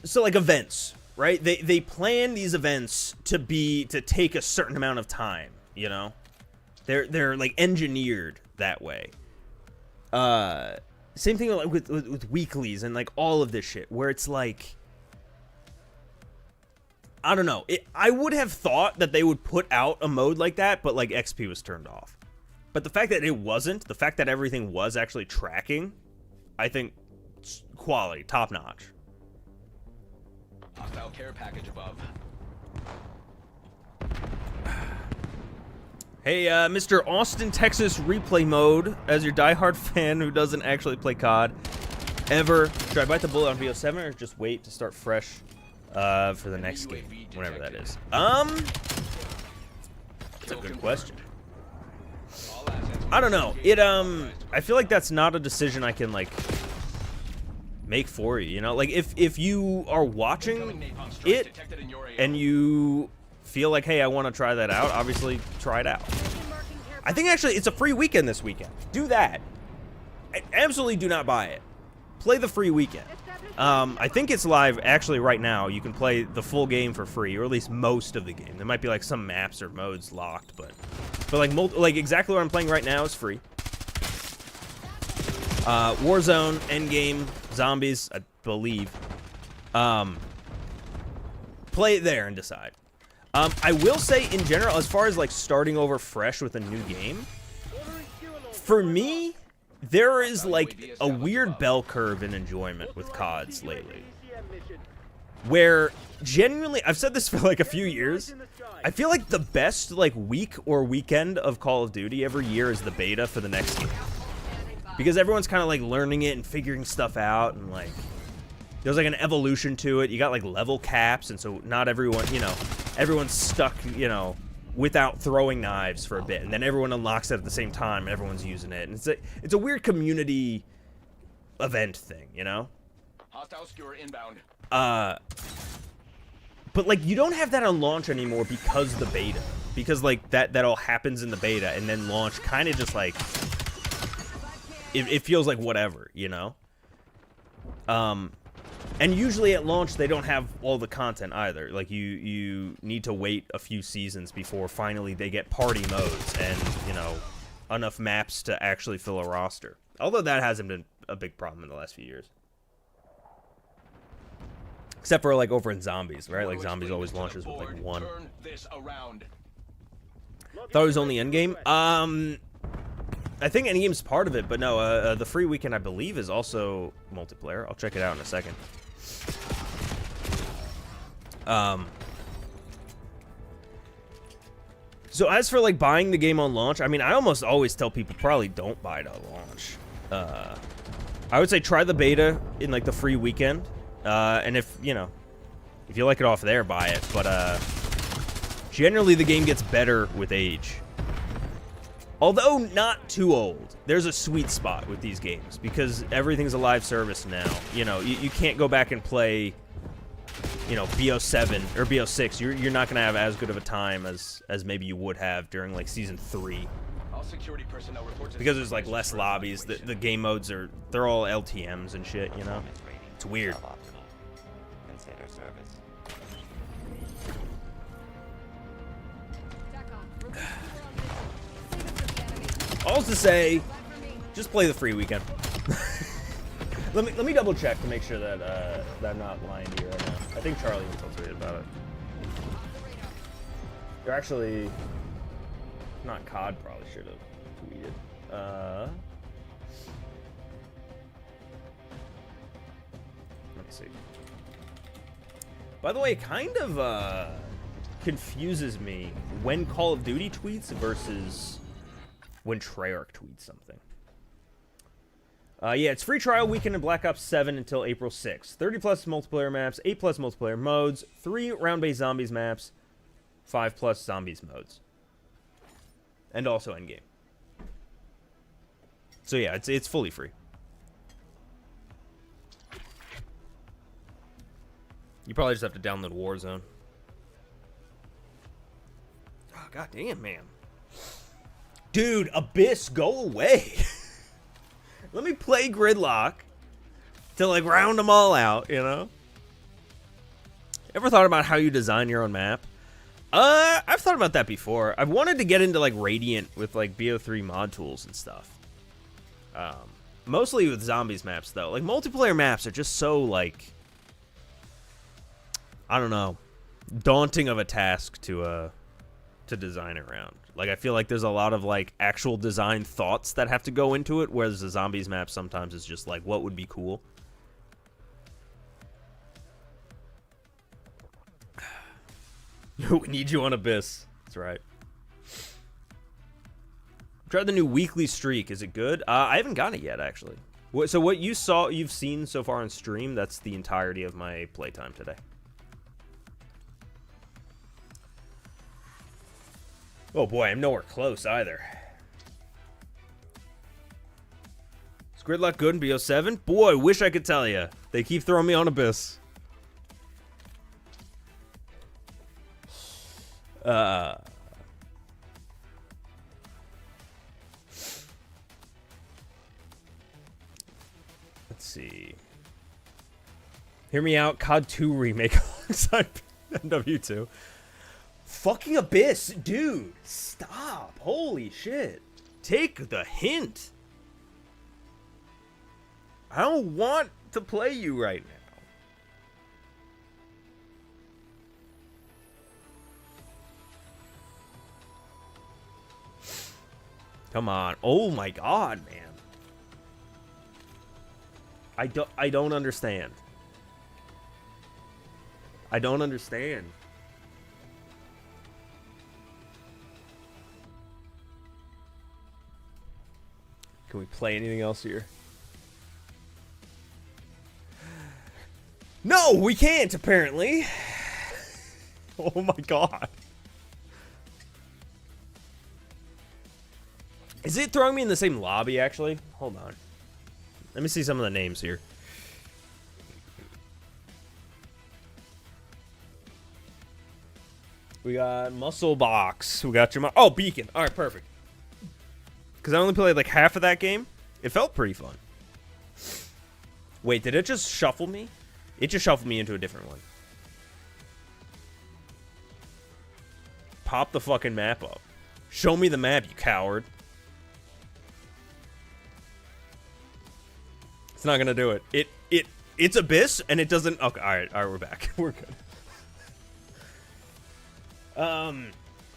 so like events, right? They plan these events to take a certain amount of time, you know? They're like engineered that way. Same thing like with weeklies and like all of this shit where it's like, I don't know. I would have thought that they would put out a mode like that, but like XP was turned off. But the fact that it wasn't, the fact that everything was actually tracking, I think quality, top notch. Hostile care package above. Hey, Mr. Austin, Texas replay mode, as your diehard fan who doesn't actually play COD ever, should I bite the bullet on VO7 or just wait to start fresh for the next game, whenever that is? That's a good question. I don't know. I feel like that's not a decision I can like make for you, you know? Like if you are watching it and you feel like, hey, I want to try that out, obviously try it out. I think actually it's a free weekend this weekend. Do that. Absolutely do not buy it. Play the free weekend. I think it's live actually right now. You can play the full game for free, or at least most of the game. There might be like some maps or modes locked, but like exactly what I'm playing right now is free. Warzone, Endgame, Zombies, I believe. Play it there and decide. I will say in general, as far as like starting over fresh with a new game, for me, there is like a weird bell curve in enjoyment with CODs lately. Where genuinely, I've said this for like a few years, I feel like the best like week or weekend of Call of Duty every year is the beta for the next game. Because everyone's kind of like learning it and figuring stuff out, and like there's like an evolution to it. You got like level caps, and so not everyone, you know, everyone's stuck, you know, without throwing knives for a bit, and then everyone unlocks it at the same time and everyone's using it, and it's a weird community event thing, you know? Hostile skewer inbound. But like you don't have that on launch anymore because the beta. Because like that all happens in the beta, and then launch kind of just like it feels like whatever, you know? And usually at launch they don't have all the content either. Like you need to wait a few seasons before finally they get party modes and, you know, enough maps to actually fill a roster. Although that hasn't been a big problem in the last few years. Except for like over in Zombies, right? Like Zombies always launches with like one. Turn this around. Thought it was only endgame. I think endgame's part of it, but no, the free weekend I believe is also multiplayer. I'll check it out in a second. So as for like buying the game on launch, I mean, I almost always tell people probably don't buy it on launch. I would say try the beta in like the free weekend, and if you know, if you like it off there, buy it. But generally the game gets better with age. Although not too old. There's a sweet spot with these games because everything's a live service now. You know, you can't go back and play, you know, BO7 or BO6. You're not gonna have as good of a time as maybe you would have during like season 3. All security personnel reports Because there's like less lobbies. The game modes they're all LTMs and shit. You know, it's weird. Consider service. All to say, just play the free weekend. let me double check to make sure that that I'm not lying to you right now. I think Charlie even told me about it. They're actually not COD. Probably should have tweeted. Let me see. By the way, it kind of confuses me when Call of Duty tweets versus when Treyarch tweets something. Yeah, it's free trial weekend in Black Ops 7 until April 6th. 30 plus multiplayer maps, 8 plus multiplayer modes, 3 round-based zombies maps, 5 plus zombies modes. And also endgame. So yeah, it's fully free. You probably just have to download Warzone. Oh, god damn, man. Dude, Abyss, go away. Let me play Gridlock to like round them all out, you know? Ever thought about how you design your own map? I've thought about that before. I've wanted to get into like Radiant with like BO3 mod tools and stuff. Mostly with zombies maps though. Like multiplayer maps are just so like, I don't know, daunting of a task to design around. Like I feel like there's a lot of like actual design thoughts that have to go into it, whereas the zombies map sometimes is just like what would be cool. We need you on Abyss. That's right. Try the new weekly streak. Is it good? I haven't gotten it yet, actually. So what you've seen so far on stream, that's the entirety of my playtime today. Oh boy, I'm nowhere close either. Is Gridlock good in BO7? Boy, wish I could tell you. They keep throwing me on Abyss. Let's see. Hear me out. COD 2 remake alongside MW2. Fucking Abyss, dude. Stop. Holy shit. Take the hint. I don't want to play you right now. Come on. Oh my god, man. I don't understand. I don't understand. Can we play anything else here? No, we can't, apparently. Oh my god. Is it throwing me in the same lobby, actually? Hold on. Let me see some of the names here. We got Muscle Box. We got your... Oh, Beacon. All right, perfect. Because I only played like half of that game. It felt pretty fun. Wait, did it just shuffle me? It just shuffled me into a different one. Pop the fucking map up. Show me the map, you coward. It's not gonna do it. It's Abyss, and it doesn't... Okay, alright, we're back. We're good.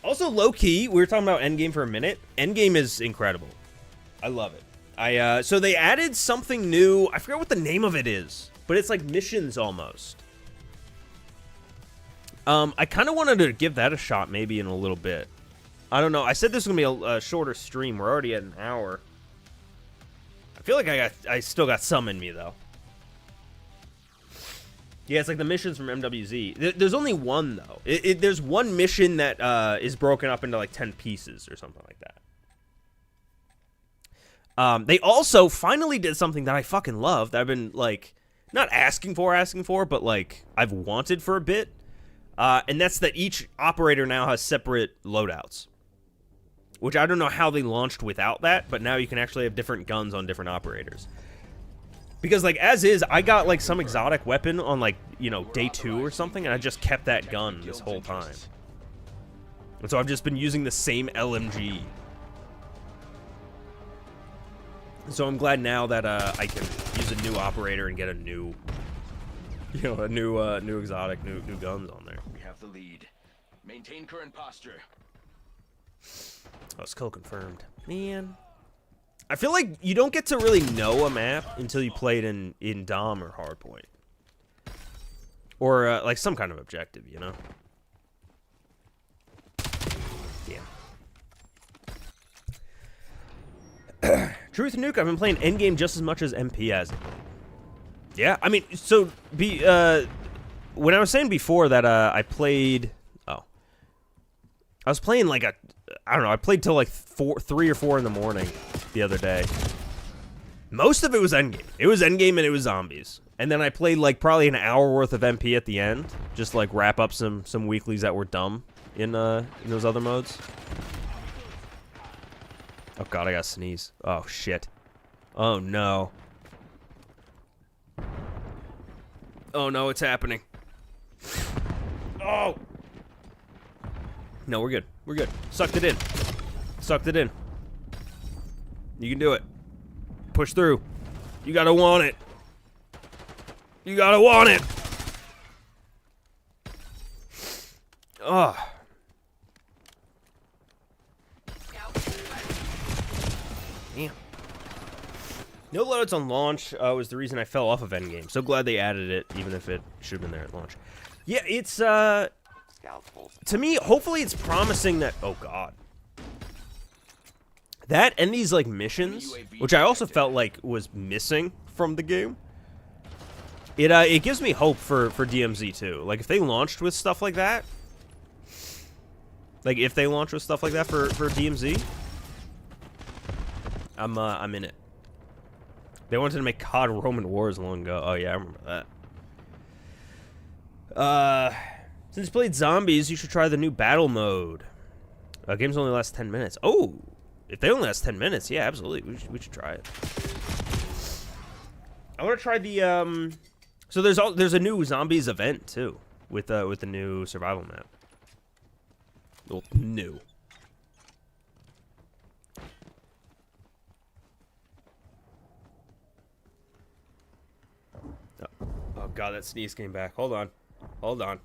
Also, low-key, we were talking about Endgame for a minute. Endgame is incredible. I love it. So they added something new. I forget what the name of it is, but it's like missions almost. I kind of wanted to give that a shot maybe in a little bit. I don't know. I said this was going to be a shorter stream. We're already at an hour. I feel like I still got some in me, though. Yeah, it's like the missions from MWZ. There's only one, though. There's one mission that is broken up into like 10 pieces or something like that. They also finally did something that I fucking love, that I've been, like, not asking for, but, like, I've wanted for a bit. And that's that each operator now has separate loadouts. Which I don't know how they launched without that, but now you can actually have different guns on different operators. Because, like, as is, I got, like, some exotic weapon on, like, you know, day 2 or something, and I just kept that gun this whole time. And so I've just been using the same LMG. So I'm glad now that I can use a new operator and get a new, you know, a new exotic, new guns on there. We have the lead. Maintain current posture. Oh, skill confirmed. Man. I feel like you don't get to really know a map until you play it in Dom or Hardpoint. Or, like, some kind of objective, you know? Yeah. Truth Nuke, I've been playing Endgame just as much as MP has. Yeah, I mean, so, when I was saying before that I played... Oh. I was playing, like, I don't know, I played till, like, 3 or 4 in the morning the other day. Most of it was Endgame. It was Endgame and it was zombies. And then I played, like, probably an hour worth of MP at the end. Just, like, wrap up some weeklies that were dumb in those other modes. Oh, God, I gotta sneeze. Oh, shit. Oh, no. Oh, no, it's happening. Oh! No, we're good. We're good. Sucked it in. Sucked it in. You can do it. Push through. You gotta want it. You gotta want it. Ugh. Damn. No loadouts on launch was the reason I fell off of Endgame. So glad they added it, even if it should have been there at launch. Yeah, it's, to me, hopefully it's promising that... Oh, God. That and these, like, missions, which I also felt like was missing from the game. It gives me hope for DMZ, too. Like, if they launched with stuff like that... Like, if they launch with stuff like that for DMZ... I'm in it. They wanted to make COD Roman Wars long ago. Oh, yeah, I remember that. Since you played zombies, you should try the new battle mode. Games only last 10 minutes. Oh, if they only last 10 minutes, yeah, absolutely. We should try it. I want to try the, So there's a new zombies event, too, with the new survival map. Well, new. Oh, God, that sneeze came back. Hold on. Hold on.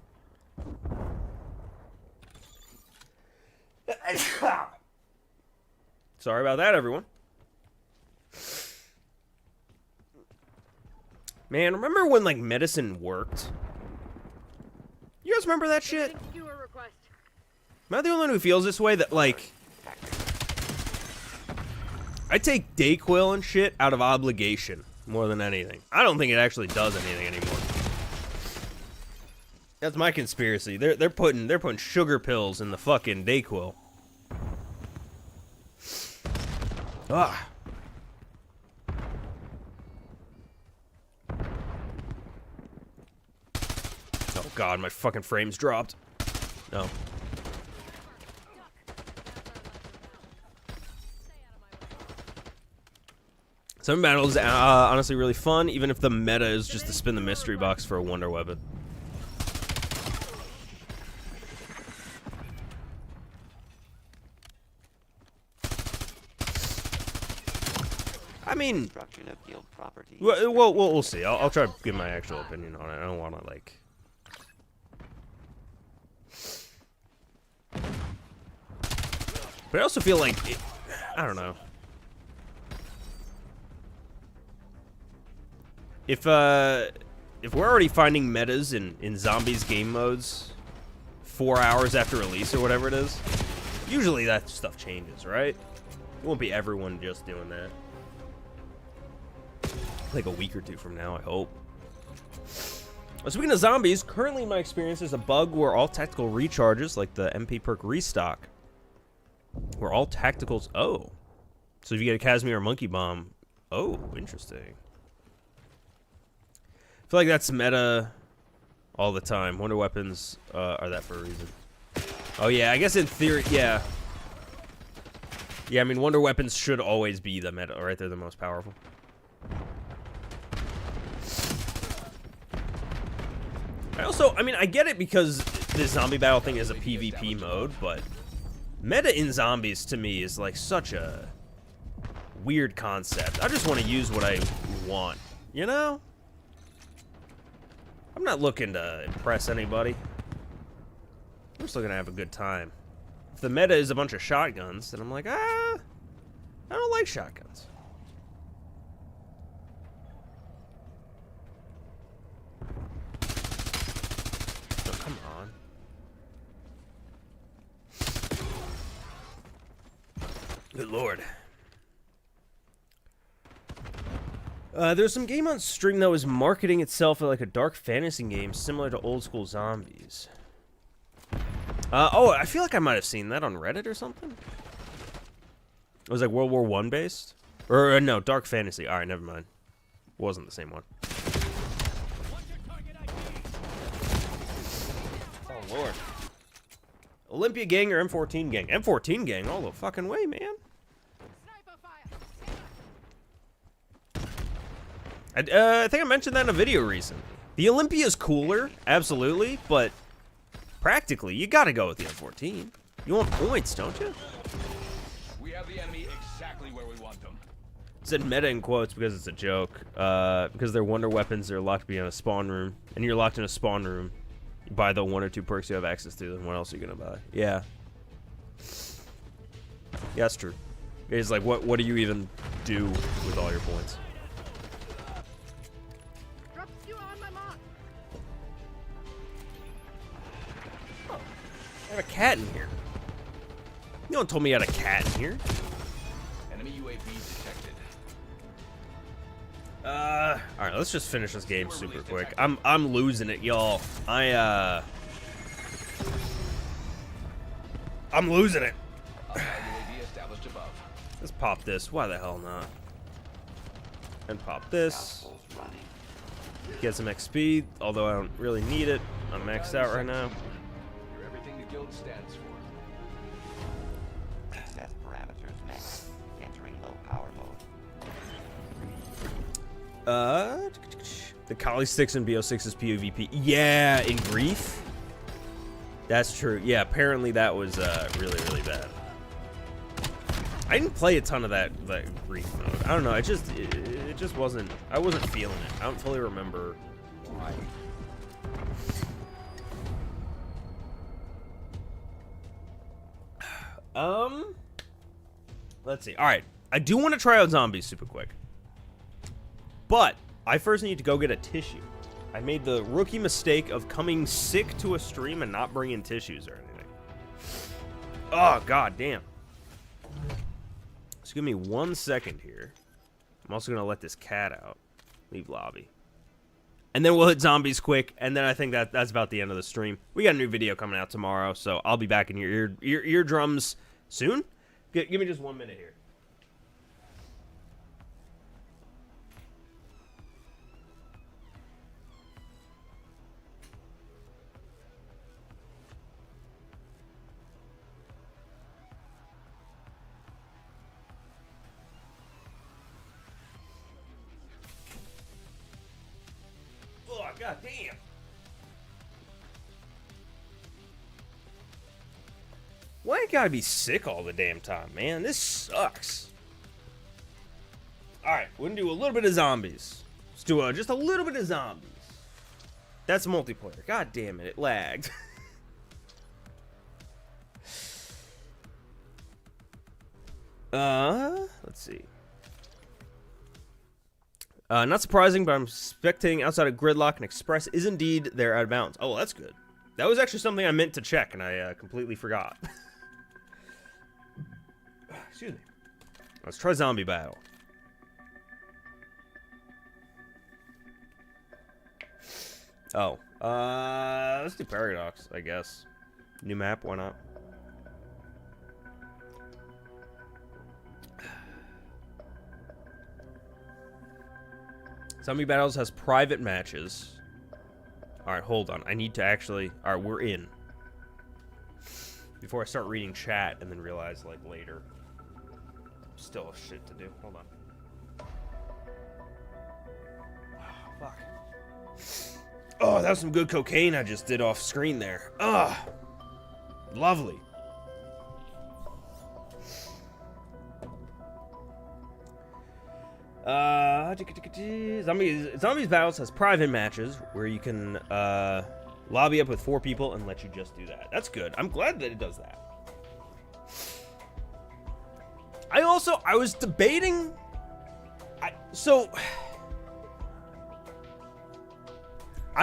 Sorry about that, everyone. Man, remember when, like, medicine worked? You guys remember that shit? Am I the only one who feels this way? That, like... I take Dayquil and shit out of obligation more than anything. I don't think it actually does anything anymore. That's my conspiracy. They're putting sugar pills in the fucking Dayquil. Ah. Oh, God, my fucking frames dropped. No. Some battles honestly really fun, even if the meta is just to spin the mystery box for a wonder weapon. I mean, Destruction of guild property. we'll see. I'll try to give my actual opinion on it. I don't want to like. But I also feel like I don't know. If we're already finding metas in zombies game modes 4 hours after release or whatever it is, usually that stuff changes, right? It won't be everyone just doing that. Like a week or two from now, I hope. Speaking of zombies, currently in my experience, there's a bug where all tactical recharges, like the MP perk restock, where all tacticals. Oh, so if you get a Casimir or Monkey Bomb, oh, interesting. I feel like that's meta all the time. Wonder weapons are that for a reason. Oh yeah, I guess in theory, yeah. Yeah, I mean, wonder weapons should always be the meta, right? They're the most powerful. I mean, I get it because this zombie battle thing is a PvP mode, but meta in zombies to me is like such a weird concept. I just want to use what I want, you know? I'm not looking to impress anybody. I'm just looking to have a good time. If the meta is a bunch of shotguns, then I'm like, I don't like shotguns. Oh, come on. Good lord. There's some game on stream that was marketing itself like a dark fantasy game similar to old school zombies. Oh, I feel like I might have seen that on Reddit or something. It was like World War I based? Or no, dark fantasy. Alright, never mind. Wasn't the same one. Oh lord. Olympia gang or M14 gang? M14 gang all the fucking way, man. I think I mentioned that in a video recently. The Olympia is cooler, absolutely, but practically, you gotta go with the M14. You want points, don't you? We have the enemy exactly where we want them. It said meta in quotes because it's a joke. Because they're wonder weapons, they're locked behind a spawn room. And you're locked in a spawn room. You buy the 1 or 2 perks you have access to, then what else are you gonna buy? Yeah. Yeah, that's true. It's like, what do you even do with all your points? I have a cat in here. No one told me I had a cat in here. Enemy UAV detected. Alright, let's just finish this game super quick. I'm losing it, y'all. I'm losing it. UAV established above. Let's pop this. Why the hell not? And pop this. Get some XP, although I don't really need it. I'm maxed out right now. You're everything the guild stands for. Set parameters next. Entering low power mode. The Kali sticks in BO6 is PvP. Yeah, in Grief. That's true. Yeah, apparently that was really, really bad. I didn't play a ton of that Grief mode. I don't know. It just wasn't. I wasn't feeling it. I don't fully remember why. Let's see. All right, I do want to try out zombies super quick, but I first need to go get a tissue. I made the rookie mistake of coming sick to a stream and not bringing tissues or anything. Oh god damn. Just give me 1 second here. I'm also gonna let this cat out. Leave lobby. And then we'll hit zombies quick, and then I think that's about the end of the stream. We got a new video coming out tomorrow, so I'll be back in your eardrums soon. Give me just 1 minute here. God damn. Why I gotta be sick all the damn time, man? This sucks. Alright, we're gonna do a little bit of zombies. Let's do just a little bit of zombies. That's multiplayer. God damn it, it lagged. Let's see. Not surprising, but I'm spectating outside of Gridlock and Express is indeed there out of bounds. Oh, well, that's good. That was actually something I meant to check, and I completely forgot. Excuse me. Let's try zombie battle. Oh, let's do Paradox, I guess. New map, why not? Zombie Battles has private matches. Alright, hold on. I need to actually... Alright, we're in. Before I start reading chat and then realize, like, later. Still shit to do. Hold on. Oh, fuck. Oh, that was some good cocaine I just did off screen there. Ugh. Lovely. Zombies Battles has private matches where you can lobby up with 4 people and let you just do that. That's good. I'm glad that it does that. I was debating. I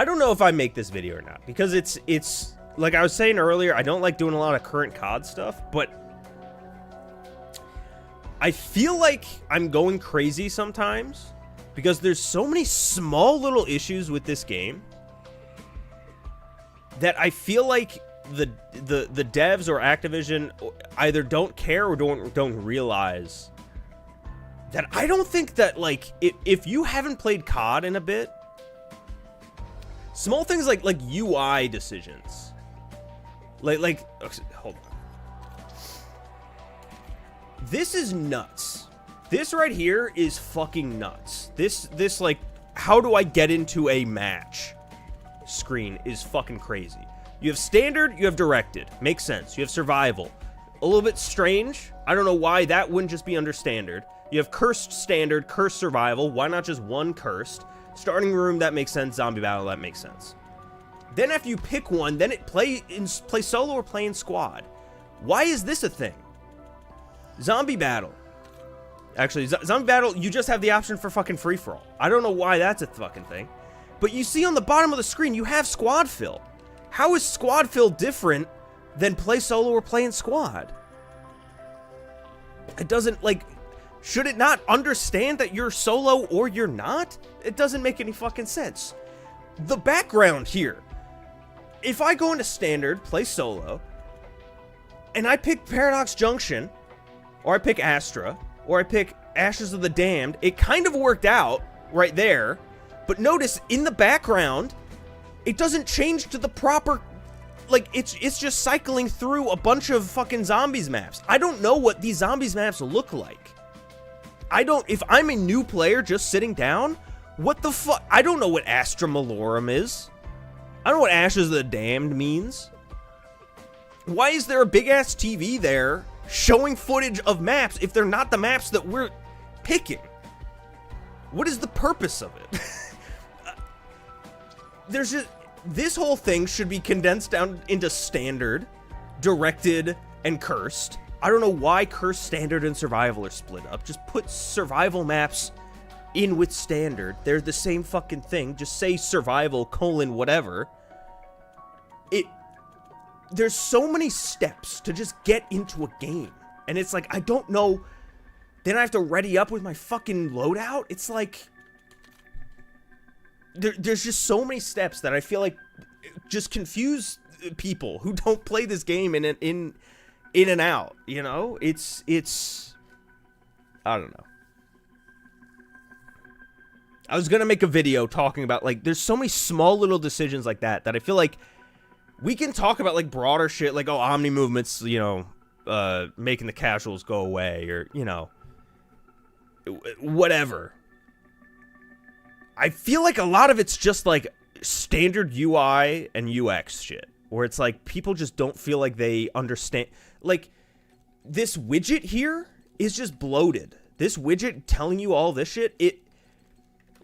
don't know if I make this video or not, because it's like I was saying earlier, I don't like doing a lot of current COD stuff, but I feel like I'm going crazy sometimes because there's so many small little issues with this game that I feel like the devs or Activision either don't care or don't realize that. I don't think that, like, if you haven't played COD in a bit, small things like UI decisions, like hold on. This is nuts. This right here is fucking nuts. This like, how do I get into a match screen is fucking crazy. You have standard, you have directed. Makes sense. You have survival. A little bit strange. I don't know why that wouldn't just be under standard. You have cursed standard, cursed survival. Why not just one cursed? Starting room, that makes sense. Zombie battle, that makes sense. Then after you pick one, then it play solo or play in squad. Why is this a thing? Zombie battle. Actually, zombie battle, you just have the option for fucking free-for-all. I don't know why that's a fucking thing. But you see on the bottom of the screen, you have squad fill. How is squad fill different than play solo or play in squad? It doesn't, like, should it not understand that you're solo or you're not? It doesn't make any fucking sense. The background here. If I go into standard, play solo, and I pick Paradox Junction, or I pick Astra, or I pick Ashes of the Damned, it kind of worked out right there. But notice, in the background, it doesn't change to the proper... Like, it's just cycling through a bunch of fucking zombies maps. I don't know what these zombies maps look like. If I'm a new player just sitting down, what the fuck? I don't know what Astra Malorum is. I don't know what Ashes of the Damned means. Why is there a big-ass TV there showing footage of maps if they're not the maps that we're picking? What is the purpose of it? There's just... This whole thing should be condensed down into standard, directed, and cursed. I don't know why cursed, standard, and survival are split up. Just put survival maps in with standard. They're the same fucking thing. Just say survival, whatever. There's so many steps to just get into a game. And it's like, I don't know. Then I have to ready up with my fucking loadout. It's like... There's just so many steps that I feel like just confuse people who don't play this game in and out, you know? It's I don't know. I was gonna make a video talking about, like, there's so many small little decisions like that I feel like we can talk about, like, broader shit, like, oh, Omni movements, you know, making the casuals go away, or, you know, whatever. I feel like a lot of it's just like standard UI and UX shit, where it's like people just don't feel like they understand. Like, this widget here is just bloated. This widget telling you all this shit,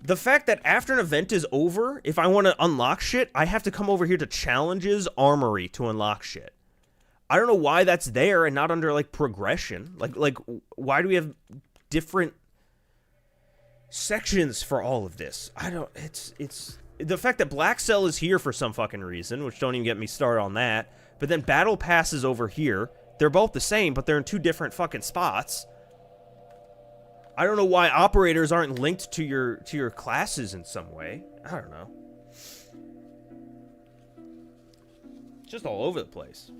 the fact that after an event is over, if I want to unlock shit, I have to come over here to Challenges Armory to unlock shit. I don't know why that's there and not under, like, progression. Like why do we have different sections for all of this? I don't, it's the fact that Black Cell is here for some fucking reason, which don't even get me started on that, but then Battle Pass is over here. They're both the same, but they're in 2 different fucking spots. I don't know why operators aren't linked to your classes in some way. I don't know. Just all over the place.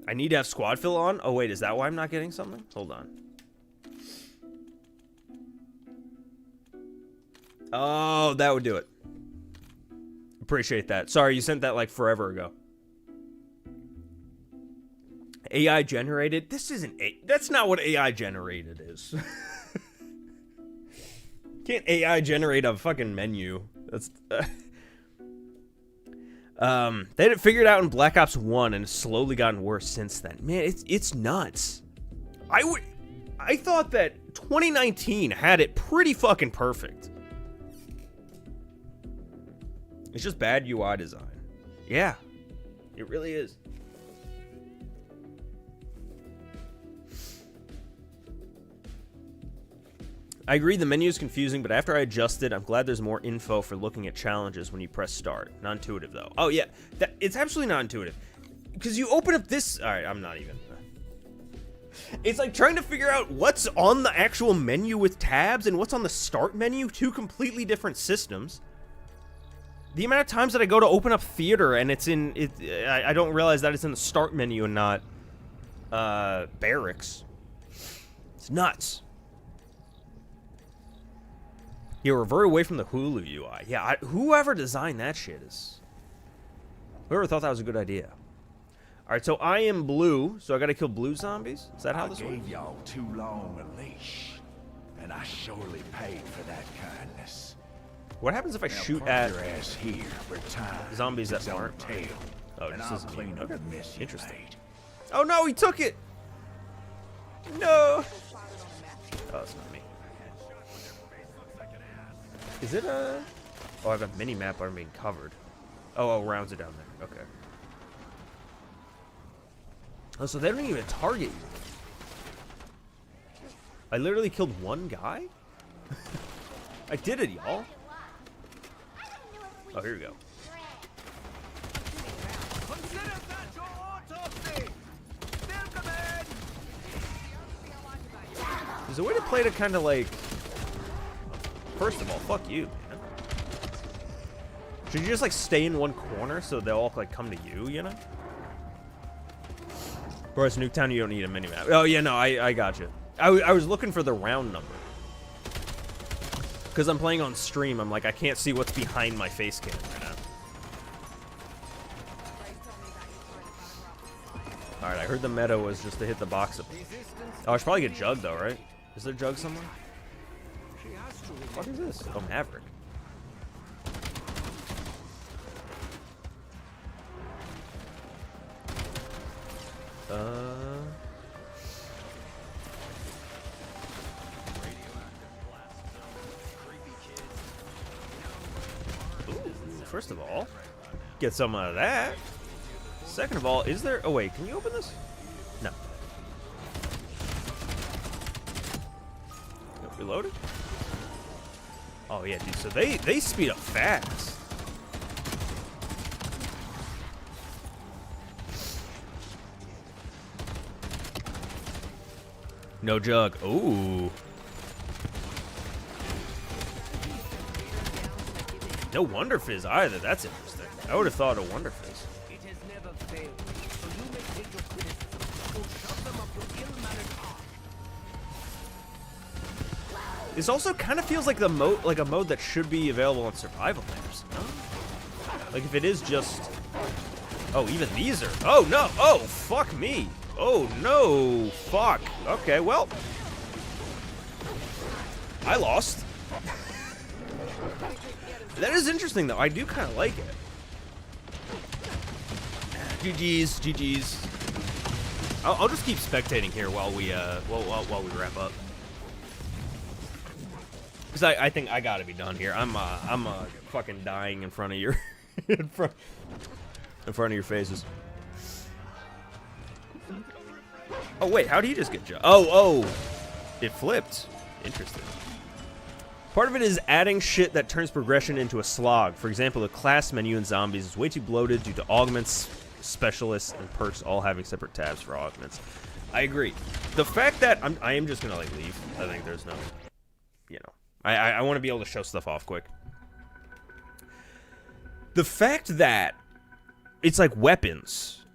I need to have squad fill on? Oh, wait, is that why I'm not getting something? Hold on. Oh, that would do it. Appreciate that. Sorry, you sent that like forever ago. AI generated? This isn't that's not what AI generated is. Can't AI generate a fucking menu? That's they had it figured out in Black Ops 1 and it's slowly gotten worse since then. Man, it's nuts. I thought that 2019 had it pretty fucking perfect. It's just bad UI design. Yeah. It really is. I agree the menu is confusing, but after I adjusted, I'm glad there's more info for looking at challenges when you press start. Not intuitive, though. Oh, yeah. It's absolutely not intuitive. Because you open up this... Alright, I'm not even... It's like trying to figure out what's on the actual menu with tabs and what's on the start menu. 2 completely different systems. The amount of times that I go to open up theater and it's in... I don't realize that it's in the start menu and not... barracks. It's nuts. Yeah, we're very away from the Hulu UI. Yeah, whoever designed that shit is... Whoever thought that was a good idea. Alright, so I am blue, so I gotta kill blue zombies? Is that how this works? I gave y'all too long a leash, and I surely paid for that kindness. What happens if I Now shoot park at your ass here where time zombies that is on aren't? tail, Oh, and this I'll isn't clean me. up Okay, the mess you interesting. made. Oh no, he took it! No! Oh, it's not me. Is it a... Oh, I have a mini-map, but I'm being covered. Oh, rounds are down there. Okay. Oh, so they don't even target you. I literally killed one guy? I did it, y'all. Oh, here we go. There's a way to play to kind of like... First of all, fuck you, man. Should you just like stay in one corner so they'll all like come to you, you know? Whereas Nuketown, you don't need a minimap. Oh yeah, no, I got you. I was looking for the round number. Because I'm playing on stream, I'm like, I can't see what's behind my face cam right now. Alright, I heard the meta was just to hit the box up. Oh, I should probably get Jug though, right? Is there Jug somewhere? What is this? Oh, Maverick. Ooh, first of all, get some out of that. Second of all, is there... Oh, wait, can you open this? No. Reload it? Oh, yeah, dude, so they speed up fast. No Jug. Ooh. No Wonder Fizz either. That's interesting. I would have thought a Wonder Fizz. It has never failed me, so you may take your criticism. So shut them up with ill-mannered art. This also kind of feels like a mode that should be available on survival maps, no? Like if it is just... Oh, even these are... Oh, no! Oh, fuck me! Oh, no! Fuck! Okay, well... I lost. That is interesting, though. I do kind of like it. GG's, GG's. I'll just keep spectating here while we while we wrap up. Because I think I gotta be done here. I'm fucking dying in front of your in front of your faces. Oh wait, how do you just get jumped? Oh, it flipped. Interesting. Part of it is adding shit that turns progression into a slog. For example, the class menu in Zombies is way too bloated due to augments, specialists, and perks all having separate tabs for augments. I agree. The fact that I am just gonna like leave. I think there's no, you know, I want to be able to show stuff off quick. The fact that it's like weapons,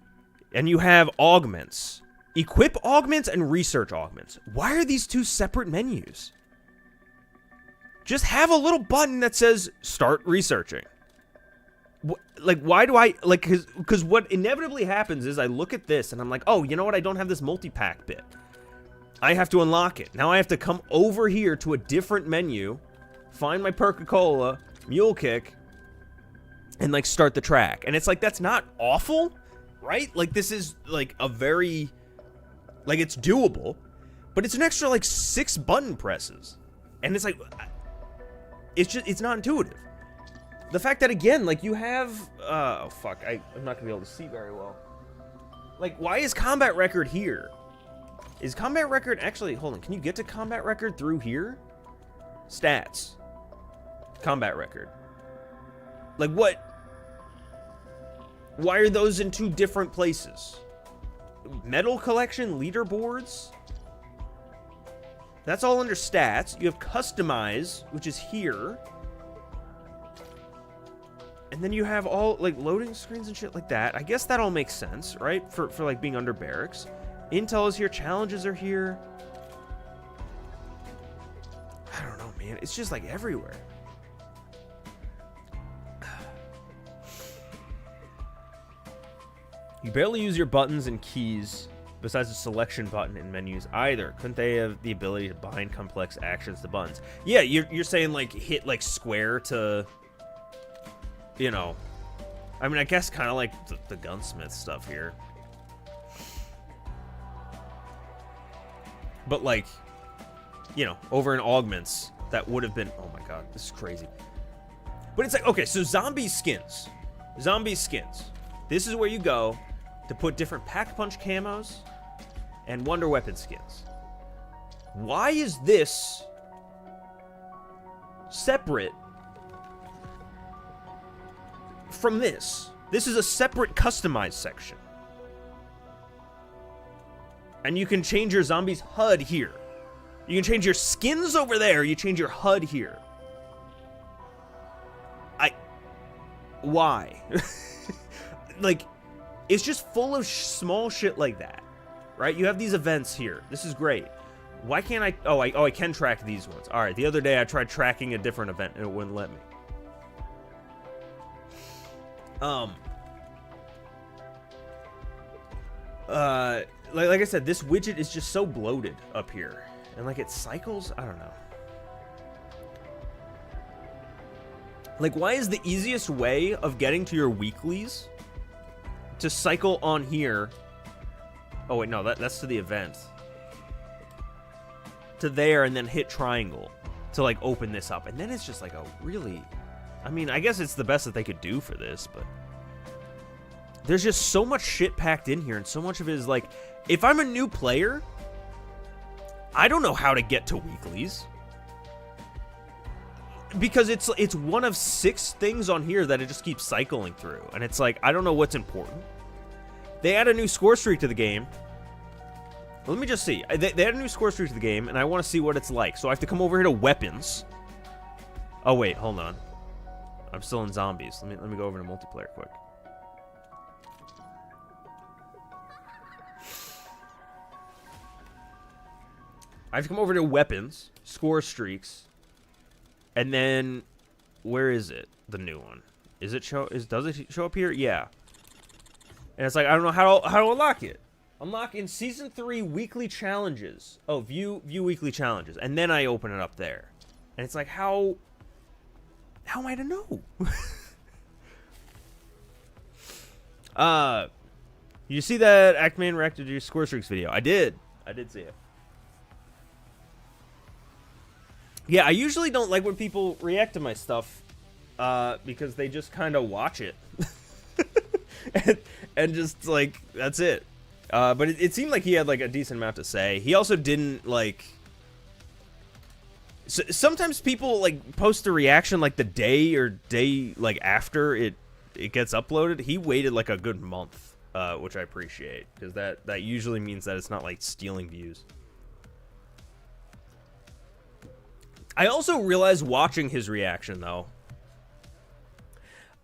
and you have augments, equip augments, and research augments. Why are these two separate menus? Just have a little button that says start researching. Like, why do I, like, because what inevitably happens is I look at this and I'm like, oh, you know what? I don't have this multi-pack bit. I have to unlock it. Now I have to come over here to a different menu, find my Perca-Cola, Mule Kick, and, like, start the track. And it's like, that's not awful, right? Like, this is, like, a very, like, it's doable, but it's an extra, like, 6 button presses. And it's like, it's just, it's not intuitive. The fact that, again, like, you have, oh, fuck, I'm not gonna be able to see very well. Like, why is combat record here? Is combat record, actually, hold on, can you get to combat record through here? Stats. Combat record. Like, what? Why are those in 2 different places? Medal collection, leaderboards? That's all under stats. You have customize, which is here. And then you have all, like, loading screens and shit like that. I guess that all makes sense, right? For like, being under barracks. Intel is here. Challenges are here. I don't know, man. It's just, like, everywhere. You barely use your buttons and keys besides the selection button in menus either. Couldn't they have the ability to bind complex actions to buttons? Yeah, you're saying, like, hit, like, square to, you know, I mean, I guess kind of like the gunsmith stuff here. But, like, you know, over in augments, that would have been, oh my god, this is crazy. But it's like, okay, so zombie skins. Zombie skins. This is where you go to put different pack-punch camos and wonder weapon skins. Why is this separate from this? This is a separate customized section. And you can change your zombie's HUD here. You can change your skins over there. You change your HUD here. Why? Like, it's just full of small shit like that, right? You have these events here. This is great. Why can't I? Oh, I can track these ones. All right. The other day I tried tracking a different event and it wouldn't let me. Like I said, this widget is just so bloated up here, and like it cycles. I don't know. Like, why is the easiest way of getting to your weeklies to cycle on here? Oh wait, no, that's to the event. To there, and then hit triangle to like open this up, and then it's just like a really, I mean, I guess it's the best that they could do for this, but there's just so much shit packed in here, and so much of it is like, if I'm a new player, I don't know how to get to weeklies. Because it's one of 6 things on here that it just keeps cycling through. And it's like, I don't know what's important. They add a new score streak to the game. Let me just see. They add a new score streak to the game, and I want to see what it's like. So I have to come over here to weapons. Oh, wait, hold on. I'm still in zombies. Let me go over to multiplayer quick. I have to come over to weapons, score streaks. And then, where is it? The new one. Does it show up here? Yeah. And it's like, I don't know how to unlock it. Unlock in Season 3 weekly challenges. Oh, view weekly challenges. And then I open it up there. And it's like, how How am I to know? You see that Actman reacted to your Score Streaks video? I did see it. Yeah, I usually don't like when people react to my stuff, because they just kind of watch it. and just, like, that's it. But it seemed like he had, like, a decent amount to say. He also didn't, like... sometimes people, like, post a reaction, like, the day, like, after it gets uploaded. He waited, like, a good month, which I appreciate. Because that usually means that it's not, like, stealing views. I also realized watching his reaction, though,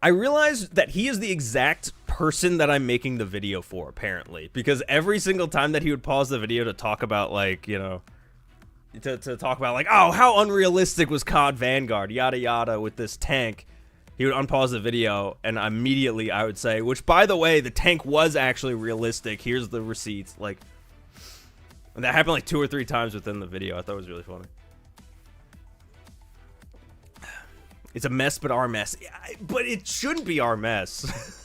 I realized that he is the exact person that I'm making the video for, apparently. Because every single time that he would pause the video to talk about, like, you know, to talk about, like, oh, how unrealistic was COD Vanguard, yada yada, with this tank, he would unpause the video, and immediately I would say, which, by the way, the tank was actually realistic, here's the receipts, like, and that happened, like, 2 or 3 times within the video. I thought it was really funny. It's a mess, but our mess. But it shouldn't be our mess.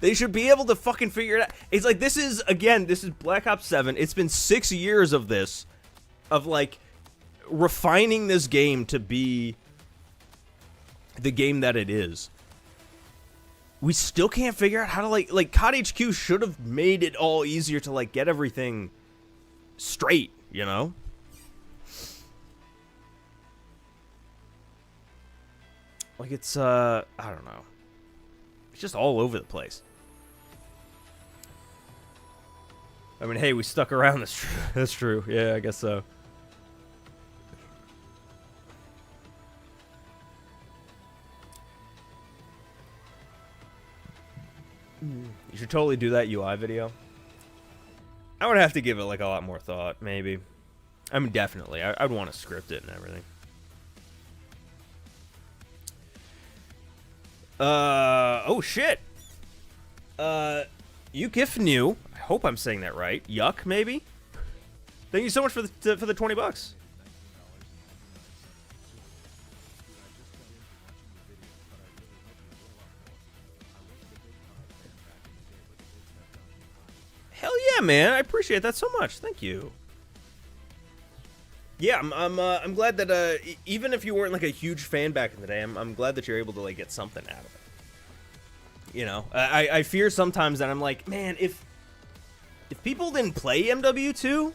They should be able to fucking figure it out. It's like, this is Black Ops 7. It's been 6 years of this, of, like, refining this game to be the game that it is. We still can't figure out how to, like COD HQ should have made it all easier to, like, get everything straight, you know? Like, it's, I don't know. It's just all over the place. I mean, hey, we stuck around. That's true. That's true. Yeah, I guess so. You should totally do that UI video. I would have to give it, like, a lot more thought, maybe. I mean, definitely. I'd want to script it and everything. Oh shit. New. I hope I'm saying that right. Yuck, maybe. Thank you so much for the 20 bucks. Hell yeah, man! I appreciate that so much. Thank you. Yeah, I'm glad that even if you weren't, like, a huge fan back in the day, I'm glad that you're able to, like, get something out of it. You know, I fear sometimes that I'm like, man, if people didn't play MW2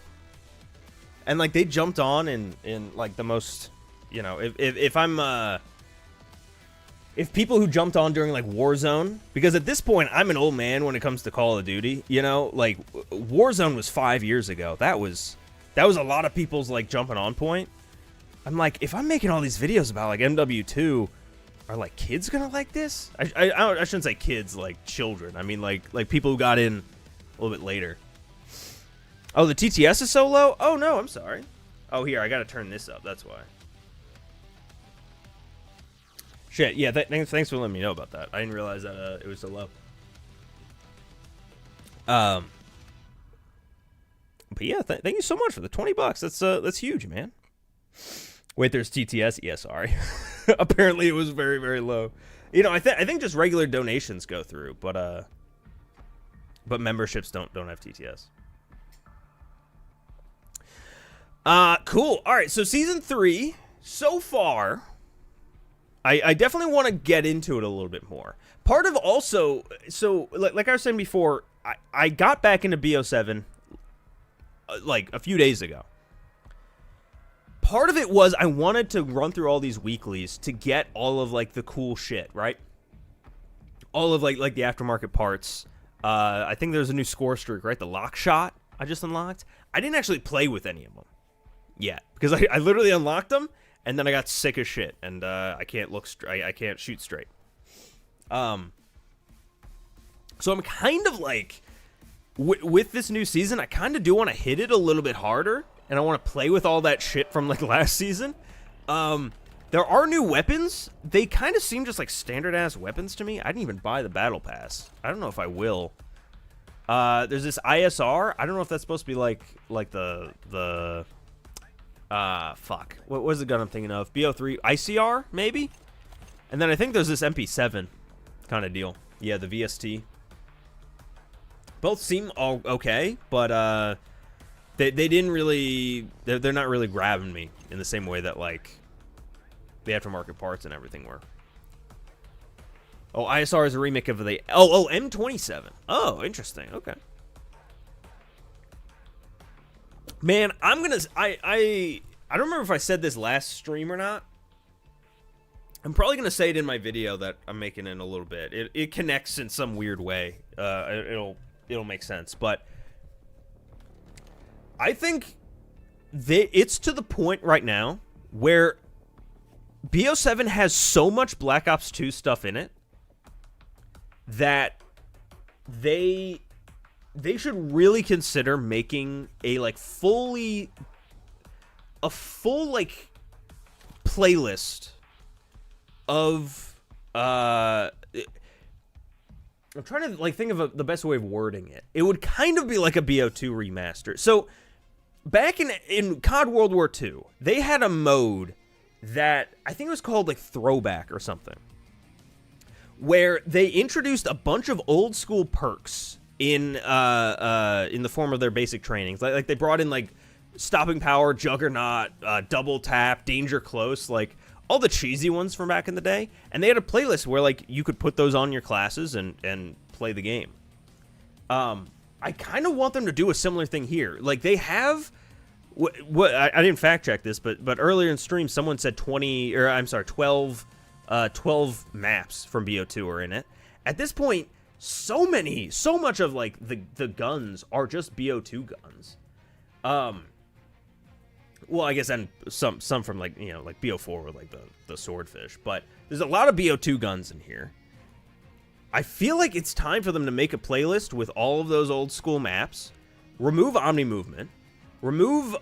and, like, they jumped on in like the most, you know, if people who jumped on during, like, Warzone, because at this point I'm an old man when it comes to Call of Duty, you know, like, Warzone was 5 years ago. That was a lot of people's, like, jumping on point. I'm like, if I'm making all these videos about, like, MW2, are, like, kids gonna like this? I shouldn't say kids, like, children. I mean, like people who got in a little bit later. Oh, the TTS is so low? Oh, no, I'm sorry. Oh, here, I gotta turn this up. That's why. Shit, yeah, thanks for letting me know about that. I didn't realize that it was so low. But yeah, thank you so much for the 20 bucks. That's huge, man. Wait, there's TTS? Yeah, sorry. Apparently it was very, very low. You know, I think just regular donations go through, but memberships don't have TTS. Cool. All right, so season 3 so far, I definitely want to get into it a little bit more. Part of also, so like I was saying before, I got back into BO7 like a few days ago. Part of it was I wanted to run through all these weeklies to get all of, like, the cool shit, right? All of, like the aftermarket parts. I think there's a new score streak, right? The lock shot I just unlocked. I didn't actually play with any of them yet because I literally unlocked them and then I got sick as shit and I can't look straight. I can't shoot straight. So I'm kind of like, with this new season, I kind of do want to hit it a little bit harder. And I want to play with all that shit from, like, last season. There are new weapons. They kind of seem just like standard-ass weapons to me. I didn't even buy the battle pass. I don't know if I will. There's this ISR. I don't know if that's supposed to be like the fuck. What was the gun I'm thinking of? BO3 ICR, maybe? And then I think there's this MP7 kind of deal. Yeah, the VST. Both seem all okay, but they didn't really... They're not really grabbing me in the same way that, like, the aftermarket parts and everything were. Oh, ISR is a remake of the... Oh, M27. Oh, interesting. Okay. Man, I'm gonna... I don't remember if I said this last stream or not. I'm probably gonna say it in my video that I'm making in a little bit. It connects in some weird way. It'll make sense, but I think it's to the point right now where BO7 has so much Black Ops 2 stuff in it that they should really consider making a full playlist of I'm trying to think of the best way of wording it. It would kind of be like a BO2 remaster. So back in COD World War II, they had a mode that I think it was called Throwback or something, where they introduced a bunch of old school perks in the form of their basic trainings. Like they brought in stopping power, juggernaut, double tap, danger close, all the cheesy ones from back in the day, and they had a playlist where you could put those on your classes and play the game. I kind of want them to do a similar thing here. They have what I didn't fact check this, but earlier in stream someone said 12 maps from BO2 are in it. At this point, so much of the guns are just BO2 guns. Well, I guess and some from BO4 with the swordfish, but there's a lot of BO2 guns in here. I feel like it's time for them to make a playlist with all of those old school maps, remove Omni movement, remove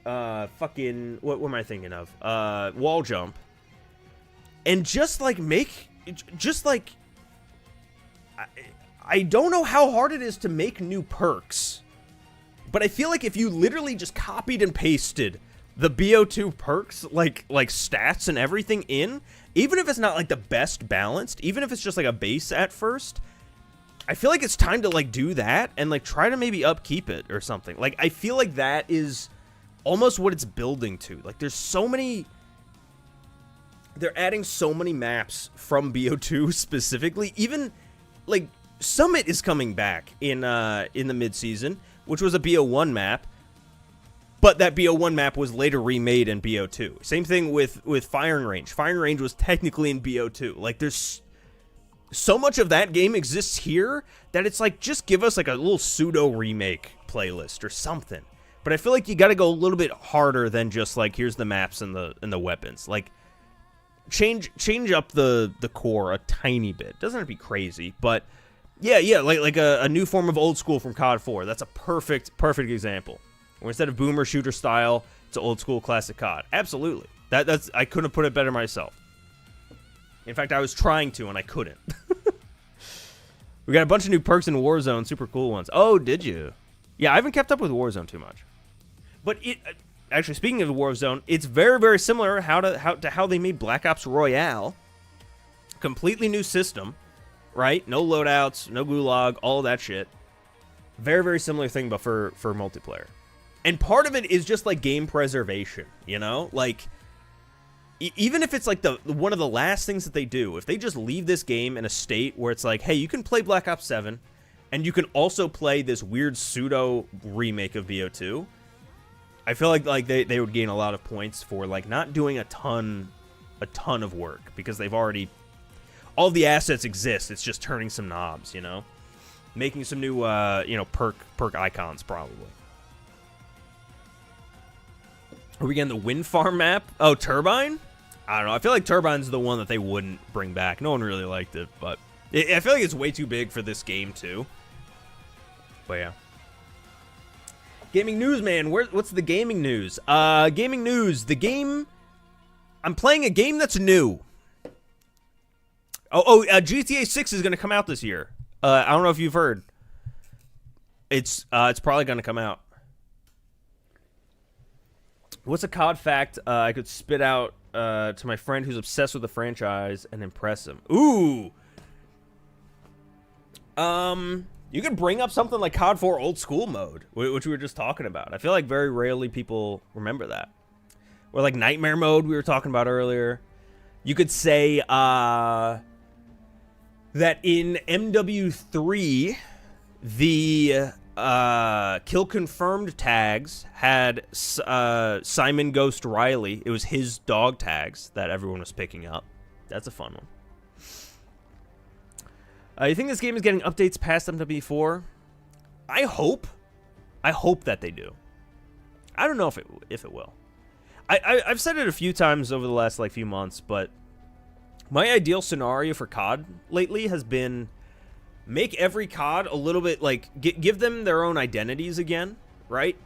fucking what am I thinking of? Wall jump, and just make I don't know how hard it is to make new perks. But I feel like if you literally just copied and pasted the BO2 perks, like stats and everything in, even if it's not the best balanced, even if it's just a base at first, I feel like it's time to do that and try to maybe upkeep it or something. I feel like that is almost what it's building to. There's so many... They're adding so many maps from BO2 specifically. Even Summit is coming back in the mid-season, which was a BO1 map, but that BO1 map was later remade in BO2. Same thing with Firing Range. Firing Range was technically in BO2. There's so much of that game exists here that it's just give us a little pseudo remake playlist or something. But I feel like you got to go a little bit harder than just here's the maps and the weapons. Change up the core a tiny bit. Doesn't have to be crazy, but yeah, a new form of old school from COD 4. That's a perfect example. Where instead of boomer shooter style, it's old school classic COD. Absolutely. That's I couldn't have put it better myself. In fact, I was trying to and I couldn't. We got a bunch of new perks in Warzone, super cool ones. Oh, did you? Yeah, I haven't kept up with Warzone too much. But actually, speaking of Warzone, it's very, very similar to how they made Black Ops Royale. Completely new system. Right? No loadouts, no gulag, all that shit. Very, very similar thing, but for multiplayer. And part of it is just game preservation, you know? Even if it's one of the last things that they do, if they just leave this game in a state where it's hey, you can play Black Ops 7, and you can also play this weird pseudo remake of BO2, I feel like they would gain a lot of points for not doing a ton of work, because they've already... All the assets exist. It's just turning some knobs, you know? Making some new, perk icons, probably. Are we getting the wind farm map? Oh, Turbine? I don't know. I feel like Turbine's the one that they wouldn't bring back. No one really liked it, but... I feel like it's way too big for this game, too. But, yeah. Gaming news, man. What's the gaming news? Gaming news. The game... I'm playing a game that's new. GTA 6 is going to come out this year. I don't know if you've heard. It's probably going to come out. What's a COD fact I could spit out to my friend who's obsessed with the franchise and impress him. Ooh. You could bring up something like COD 4 old school mode, which we were just talking about. I feel like very rarely people remember that. Or like nightmare mode we were talking about earlier. You could say that in MW3, the kill confirmed tags had Simon Ghost Riley. It was his dog tags that everyone was picking up. That's a fun one. You think this game is getting updates past MW4? I hope that they do. I don't know if it will. I've said it a few times over the last like few months, but my ideal scenario for COD lately has been make every COD a little bit like give them their own identities again, right?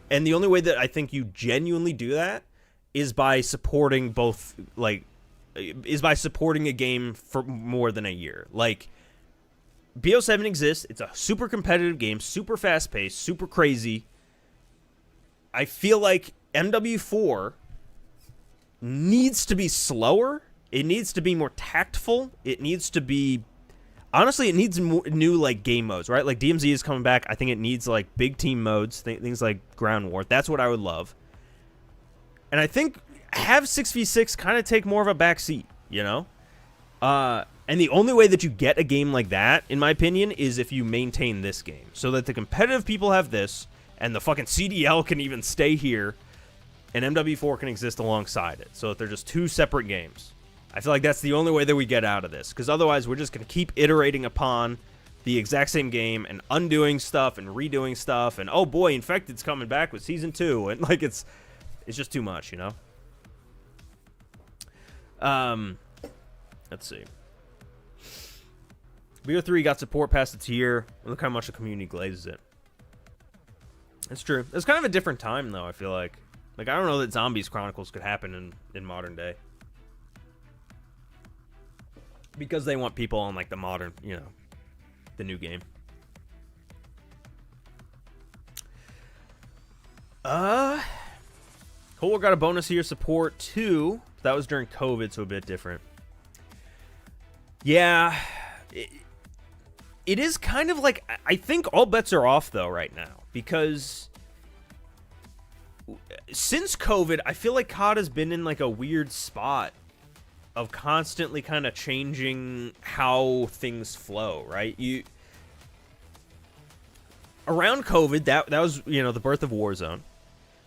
And the only way that I think you genuinely do that is by supporting both, like, is by supporting a game for more than a year. Like, BO7 exists. It's a super competitive game, super fast-paced, super crazy. I feel like MW4 needs to be slower. It needs to be more tactful. It needs to be... Honestly, it needs new, like, game modes, right? Like, DMZ is coming back. I think it needs, like, big team modes, things like Ground War. That's what I would love. And I think have 6v6 kind of take more of a backseat, you know? And the only way that you get a game like that, in my opinion, is if you maintain this game. So that the competitive people have this, and the fucking CDL can even stay here, and MW4 can exist alongside it. So that they're just two separate games. I feel like that's the only way that we get out of this. Because otherwise, we're just going to keep iterating upon the exact same game, and undoing stuff, and redoing stuff, and oh boy, Infected's coming back with Season 2, and like, it's just too much, you know? Let's see. BO3 got support past its year. Look how much the community glazes it. It's true. It's kind of a different time, though, I feel like. Like, I don't know that Zombies Chronicles could happen in modern day. Because they want people on, like, the modern, you know, the new game. Cole got a bonus year support, too. That was during COVID, so a bit different. Yeah... It is kind of like, I think all bets are off, though, right now. Because since COVID, I feel like COD has been in, like, a weird spot of constantly kind of changing how things flow, right? Around COVID, that was, you know, the birth of Warzone,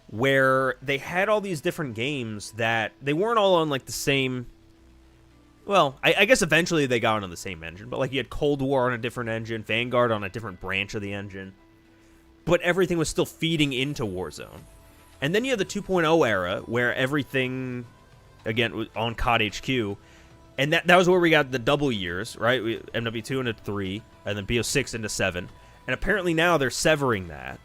where they had all these different games that they weren't all on, like, the same... Well, I guess eventually they got on the same engine, but like you had Cold War on a different engine, Vanguard on a different branch of the engine, but everything was still feeding into Warzone. And then you have the 2.0 era, where everything, again, was on COD HQ, and that was where we got the double years, right? MW2 into 3, and then BO6 into 7, and apparently now they're severing that.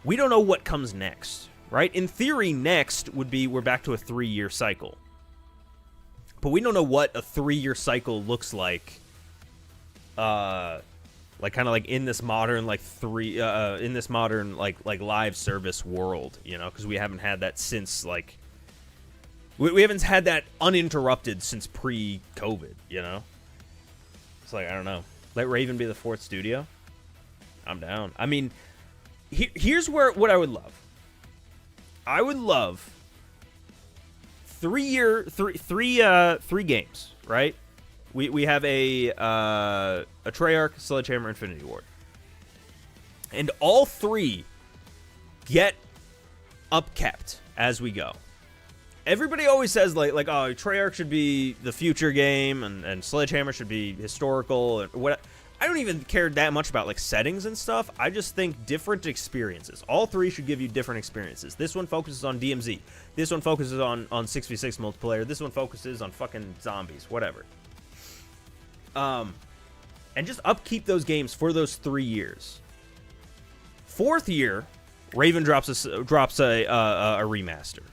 We don't know what comes next, right? In theory, next would be we're back to a 3-year cycle. But we don't know what a 3-year cycle looks like. Like kind of like in this modern like live service world, you know, because we haven't had that since like we haven't had that uninterrupted since pre-COVID, you know. It's like, I don't know. Let Raven be the 4th studio. I'm down. I mean, here's what I would love. I would love 3 games, right? We have a Treyarch, Sledgehammer, Infinity Ward, and all 3 get upkept as we go. Everybody always says like oh, Treyarch should be the future game, and Sledgehammer should be historical, and what. I don't even care that much about like settings and stuff. I just think different experiences. All 3 should give you different experiences. This one focuses on DMZ. This one focuses on 6v6 multiplayer. This one focuses on fucking zombies, whatever. And just upkeep those games for those 3 years. 4th year, Raven drops a remaster.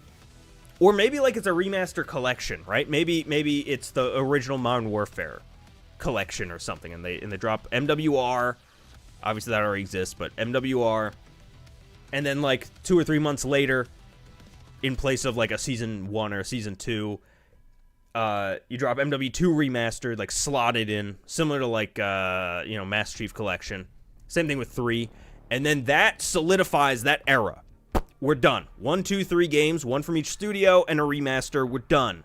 Or maybe like it's a remaster collection, right? Maybe it's the original Modern Warfare collection or something, and they drop MWR. Obviously that already exists, but MWR, and then like 2 or 3 months later, in place of like a season 1 or a season 2, you drop MW2 remastered, like slotted in, similar to like Master Chief Collection. Same thing with 3, and then that solidifies that era. We're done. 1, 2, 3 games, one from each studio, and a remaster. We're done.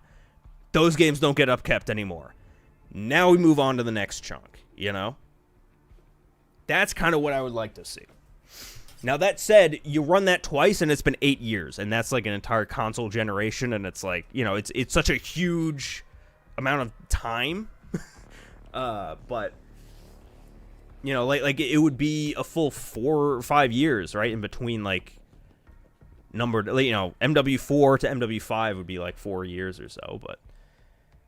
Those games don't get upkept anymore. Now we move on to the next chunk, you know? That's kind of what I would like to see. Now, that said, you run that twice, and it's been 8 years, and that's like an entire console generation, and it's like, you know, it's such a huge amount of time. But, you know, like it would be a full 4 or 5 years, right, in between, like, numbered, you know, MW4 to MW5 would be like 4 years or so, but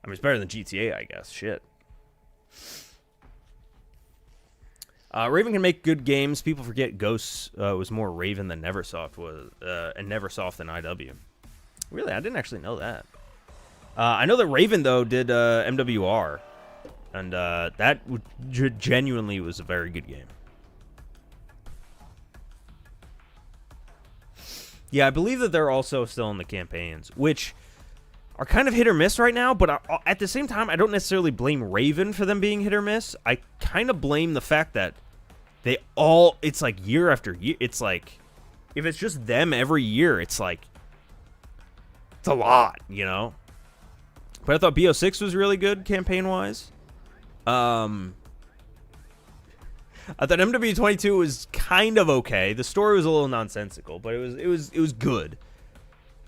I mean, it's better than GTA, I guess. Shit. Raven can make good games. People forget Ghosts was more Raven than Neversoft was, and Neversoft than IW. Really, I didn't actually know that. I know that Raven though did MWR, and that genuinely was a very good game. Yeah, I believe that they're also still in the campaigns, which are kind of hit or miss right now, but at the same time, I don't necessarily blame Raven for them being hit or miss. I kind of blame the fact that it's like year after year. It's like, if it's just them every year, it's like, it's a lot, you know? But I thought BO6 was really good campaign-wise. I thought MW22 was kind of okay. The story was a little nonsensical, but it was good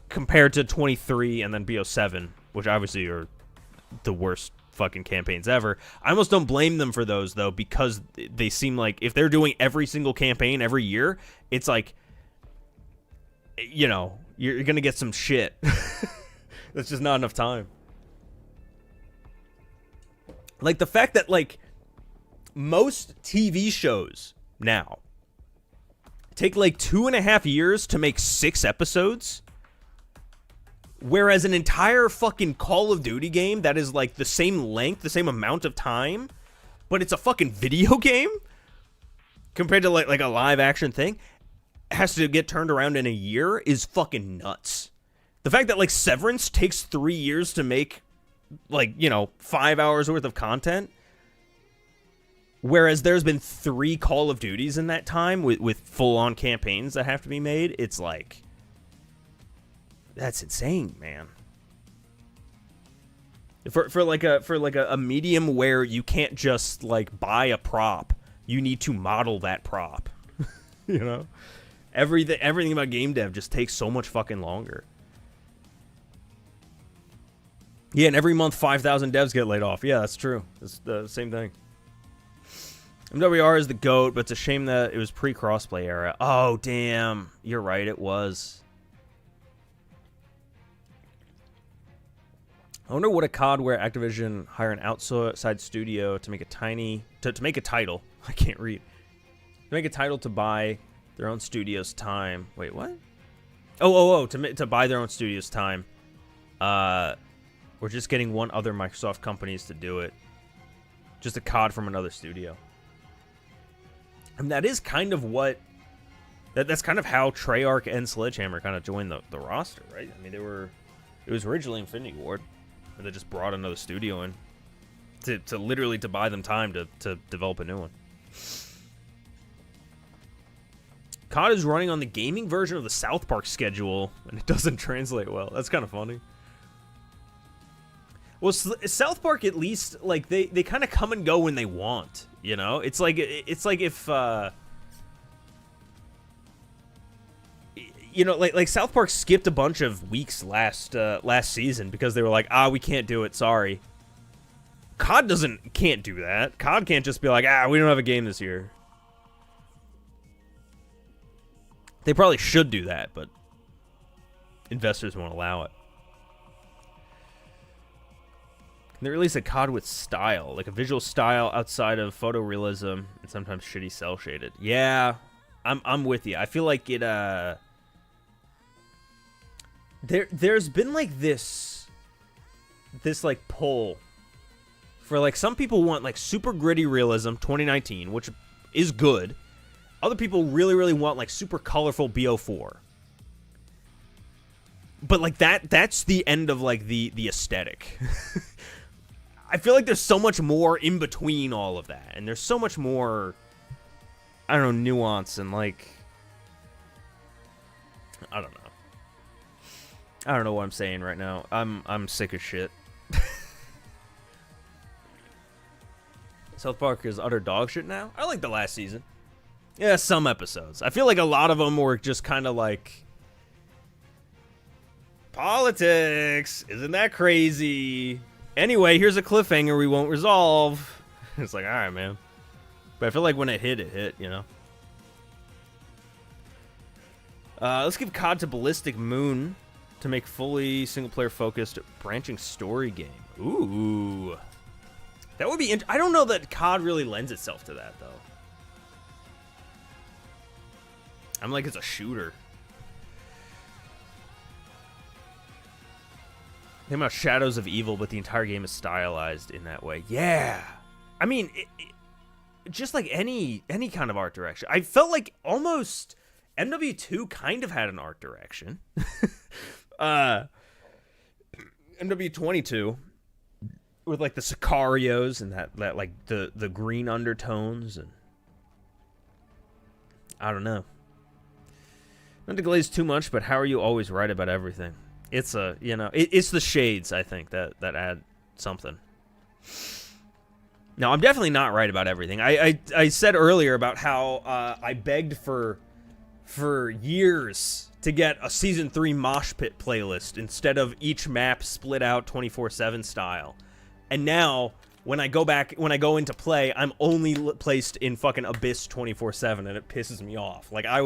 compared to 23 and then BO7, which obviously are the worst fucking campaigns ever. I almost don't blame them for those though, because they seem like if they're doing every single campaign every year, it's like, you know, you're gonna get some shit. That's just not enough time. Like the fact that like most TV shows now take like 2.5 years to make 6 episodes, whereas an entire fucking Call of Duty game that is like the same length, the same amount of time, but it's a fucking video game compared to like a live action thing, has to get turned around in a year is fucking nuts. The fact that like Severance takes 3 years to make, like, you know, 5 hours worth of content, whereas there's been 3 Call of Duties in that time with full-on campaigns that have to be made, it's like, that's insane, man. For a medium where you can't just like buy a prop, you need to model that prop. You know, everything about game dev just takes so much fucking longer. Yeah, and every month 5,000 devs get laid off. Yeah, that's true. It's the same thing. MWR is the GOAT, but it's a shame that it was pre-crossplay era. Oh, damn. You're right, it was. I wonder what a COD where Activision hire an outside studio to make a to make a title. I can't read. To make a title to buy their own studio's time. Wait, what? To buy their own studio's time. We're just getting one other Microsoft companies to do it. Just a COD from another studio. And that is kind of what... That's kind of how Treyarch and Sledgehammer kind of joined the roster, right? I mean, it was originally Infinity Ward, and they just brought another studio in to literally to buy them time to develop a new one. COD is running on the gaming version of the South Park schedule, and it doesn't translate well. That's kind of funny. Well, South Park, at least, like, they kind of come and go when they want, you know? It's like if, you know, like South Park skipped a bunch of weeks last season because they were like, we can't do it, sorry. COD can't do that. COD can't just be like, we don't have a game this year. They probably should do that, but investors won't allow it. They release a COD with style, like a visual style outside of photorealism and sometimes shitty cell shaded. Yeah, I'm with you. I feel like it. There's been like this like pull for like some people want like super gritty realism 2019, which is good. Other people really want like super colorful BO4. But like that's the end of like the aesthetic. I feel like there's so much more in between all of that, and there's so much more, I don't know, nuance and like, I don't know. I don't know what I'm saying right now. I'm sick of shit. South Park is utter dog shit now. I like the last season. Yeah, some episodes. I feel like a lot of them were just kind of like, politics, isn't that crazy? Anyway, here's a cliffhanger we won't resolve. It's like, all right, man. But I feel like when it hit, you know. Let's give COD to Ballistic Moon to make fully single-player focused branching story game. Ooh. That would be I don't know that COD really lends itself to that, though. I'm like, it's a shooter. Think about Shadows of Evil, but the entire game is stylized in that way. Yeah. I mean, just like any kind of art direction. I felt like almost MW2 kind of had an art direction. MW22 with like the Sicarios and that like the green undertones, and I don't know. Not to glaze too much, but how are you always right about everything? It's it's the shades, I think, that add something. No, I'm definitely not right about everything. I said earlier about how I begged for years to get a Season 3 Mosh Pit playlist instead of each map split out 24/7 style. And now, when I go into play, I'm only placed in fucking Abyss 24/7, and it pisses me off. Like, I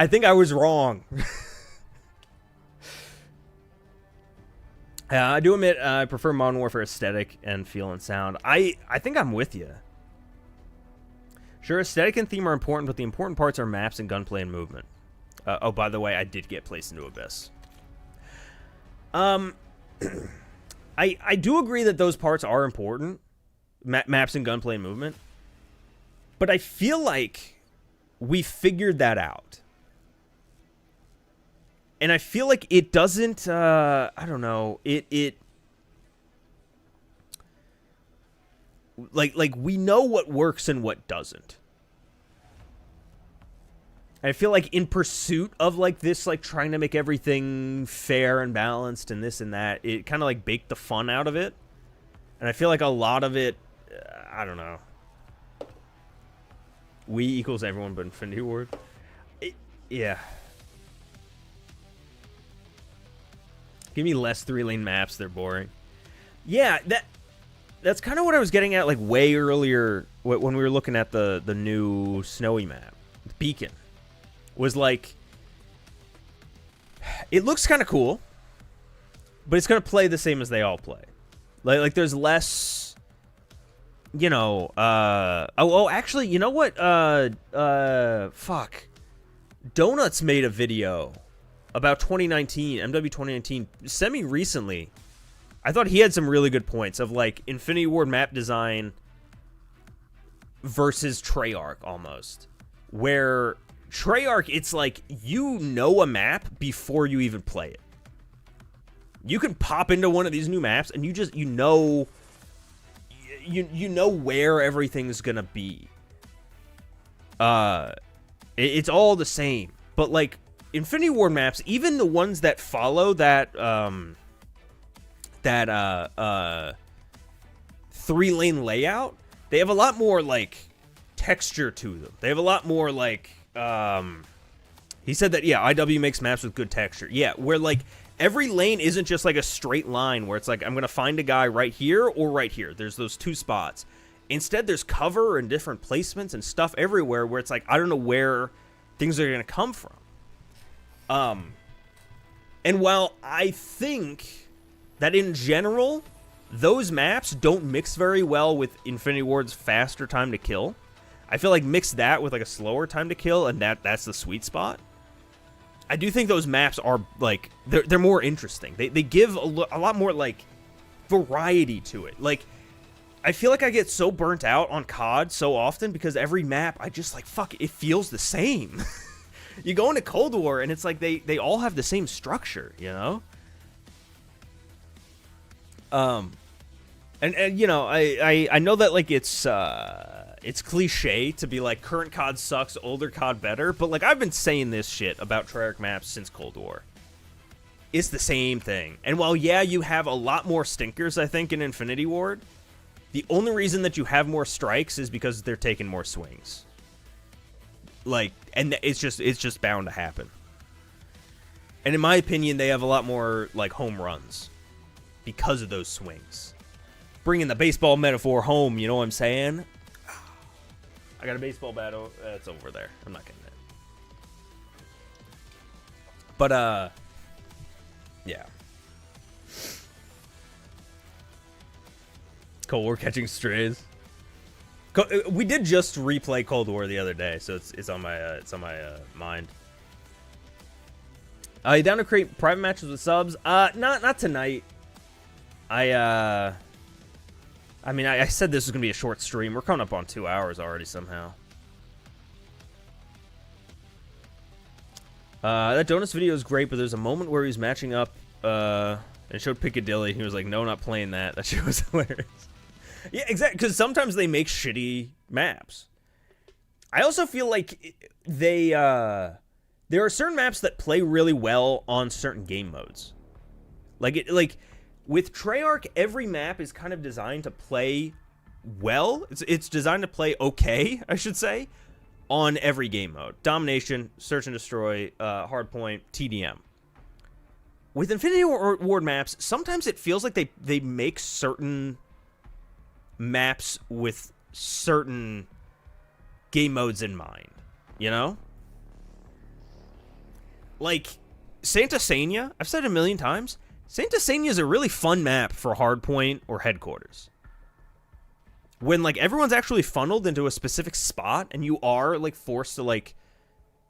think I was wrong. I do admit I prefer Modern Warfare aesthetic and feel and sound. I think I'm with you. Sure, aesthetic and theme are important, but the important parts are maps and gunplay and movement. Oh, by the way, I did get placed into Abyss. I do agree that those parts are important, maps and gunplay and movement. But I feel like we figured that out. And I feel like it doesn't, I don't know, like we know what works and what doesn't. I feel like in pursuit of like this, like trying to make everything fair and balanced and this and that, it kind of like baked the fun out of it. And I feel like a lot of it, I don't know. We equals everyone but Infinity Ward. Yeah. Give me less 3-lane maps, they're boring. Yeah, that's kind of what I was getting at like way earlier when we were looking at the new snowy map. The Beacon. Was like, it looks kind of cool, but it's going to play the same as they all play. Like there's less, you know, actually, you know what? Fuck. Donuts made a video about 2019, MW 2019, semi-recently. I thought he had some really good points of, like, Infinity Ward map design versus Treyarch, almost. Where Treyarch, it's like, you know a map before you even play it. You can pop into one of these new maps, and you just, you know where everything's gonna be. It's all the same. But, like, Infinity Ward maps, even the ones that follow that 3-lane layout, they have a lot more like texture to them. They have a lot more like he said that, yeah, IW makes maps with good texture. Yeah, where like every lane isn't just like a straight line where it's like I'm gonna find a guy right here or right here. There's those two spots. Instead, there's cover and different placements and stuff everywhere where it's like I don't know where things are gonna come from. And while I think that in general, those maps don't mix very well with Infinity Ward's faster time to kill, I feel like mix that with like a slower time to kill, and that's the sweet spot. I do think those maps are like they're more interesting. They give a lot more like variety to it. Like I feel like I get so burnt out on COD so often because every map I just like fuck it feels the same. You go into Cold War, and it's like they all have the same structure, you know? And you know, I know that, like, it's cliche to be like, current COD sucks, older COD better, but, like, I've been saying this shit about Treyarch maps since Cold War. It's the same thing. And while, yeah, you have a lot more stinkers, I think, in Infinity Ward, the only reason that you have more strikes is because they're taking more swings. Like, and it's just bound to happen. And in my opinion, they have a lot more, like, home runs because of those swings. Bringing the baseball metaphor home, you know what I'm saying? I got a baseball bat. It's over there. I'm not getting it. But, yeah. Cold War catching strays. We did just replay Cold War the other day, so it's on my mind. You down to create private matches with subs? Not tonight. I mean, I said this was gonna be a short stream. We're coming up on 2 hours already somehow. That Donuts video is great, but there's a moment where he's matching up, and it showed Piccadilly. He was like, "No, not playing that." That shit was hilarious. Yeah, exactly. Because sometimes they make shitty maps. I also feel like there are certain maps that play really well on certain game modes. Like with Treyarch, every map is kind of designed to play well. It's designed to play okay, I should say, on every game mode. Domination, Search and Destroy, Hardpoint, TDM. With Infinity Ward maps, sometimes it feels like they make certain maps with certain game modes in mind, you know? Like, Santa Sania, I've said it a million times, Santa Sania is a really fun map for Hardpoint or Headquarters. When, like, everyone's actually funneled into a specific spot, and you are, like, forced to, like,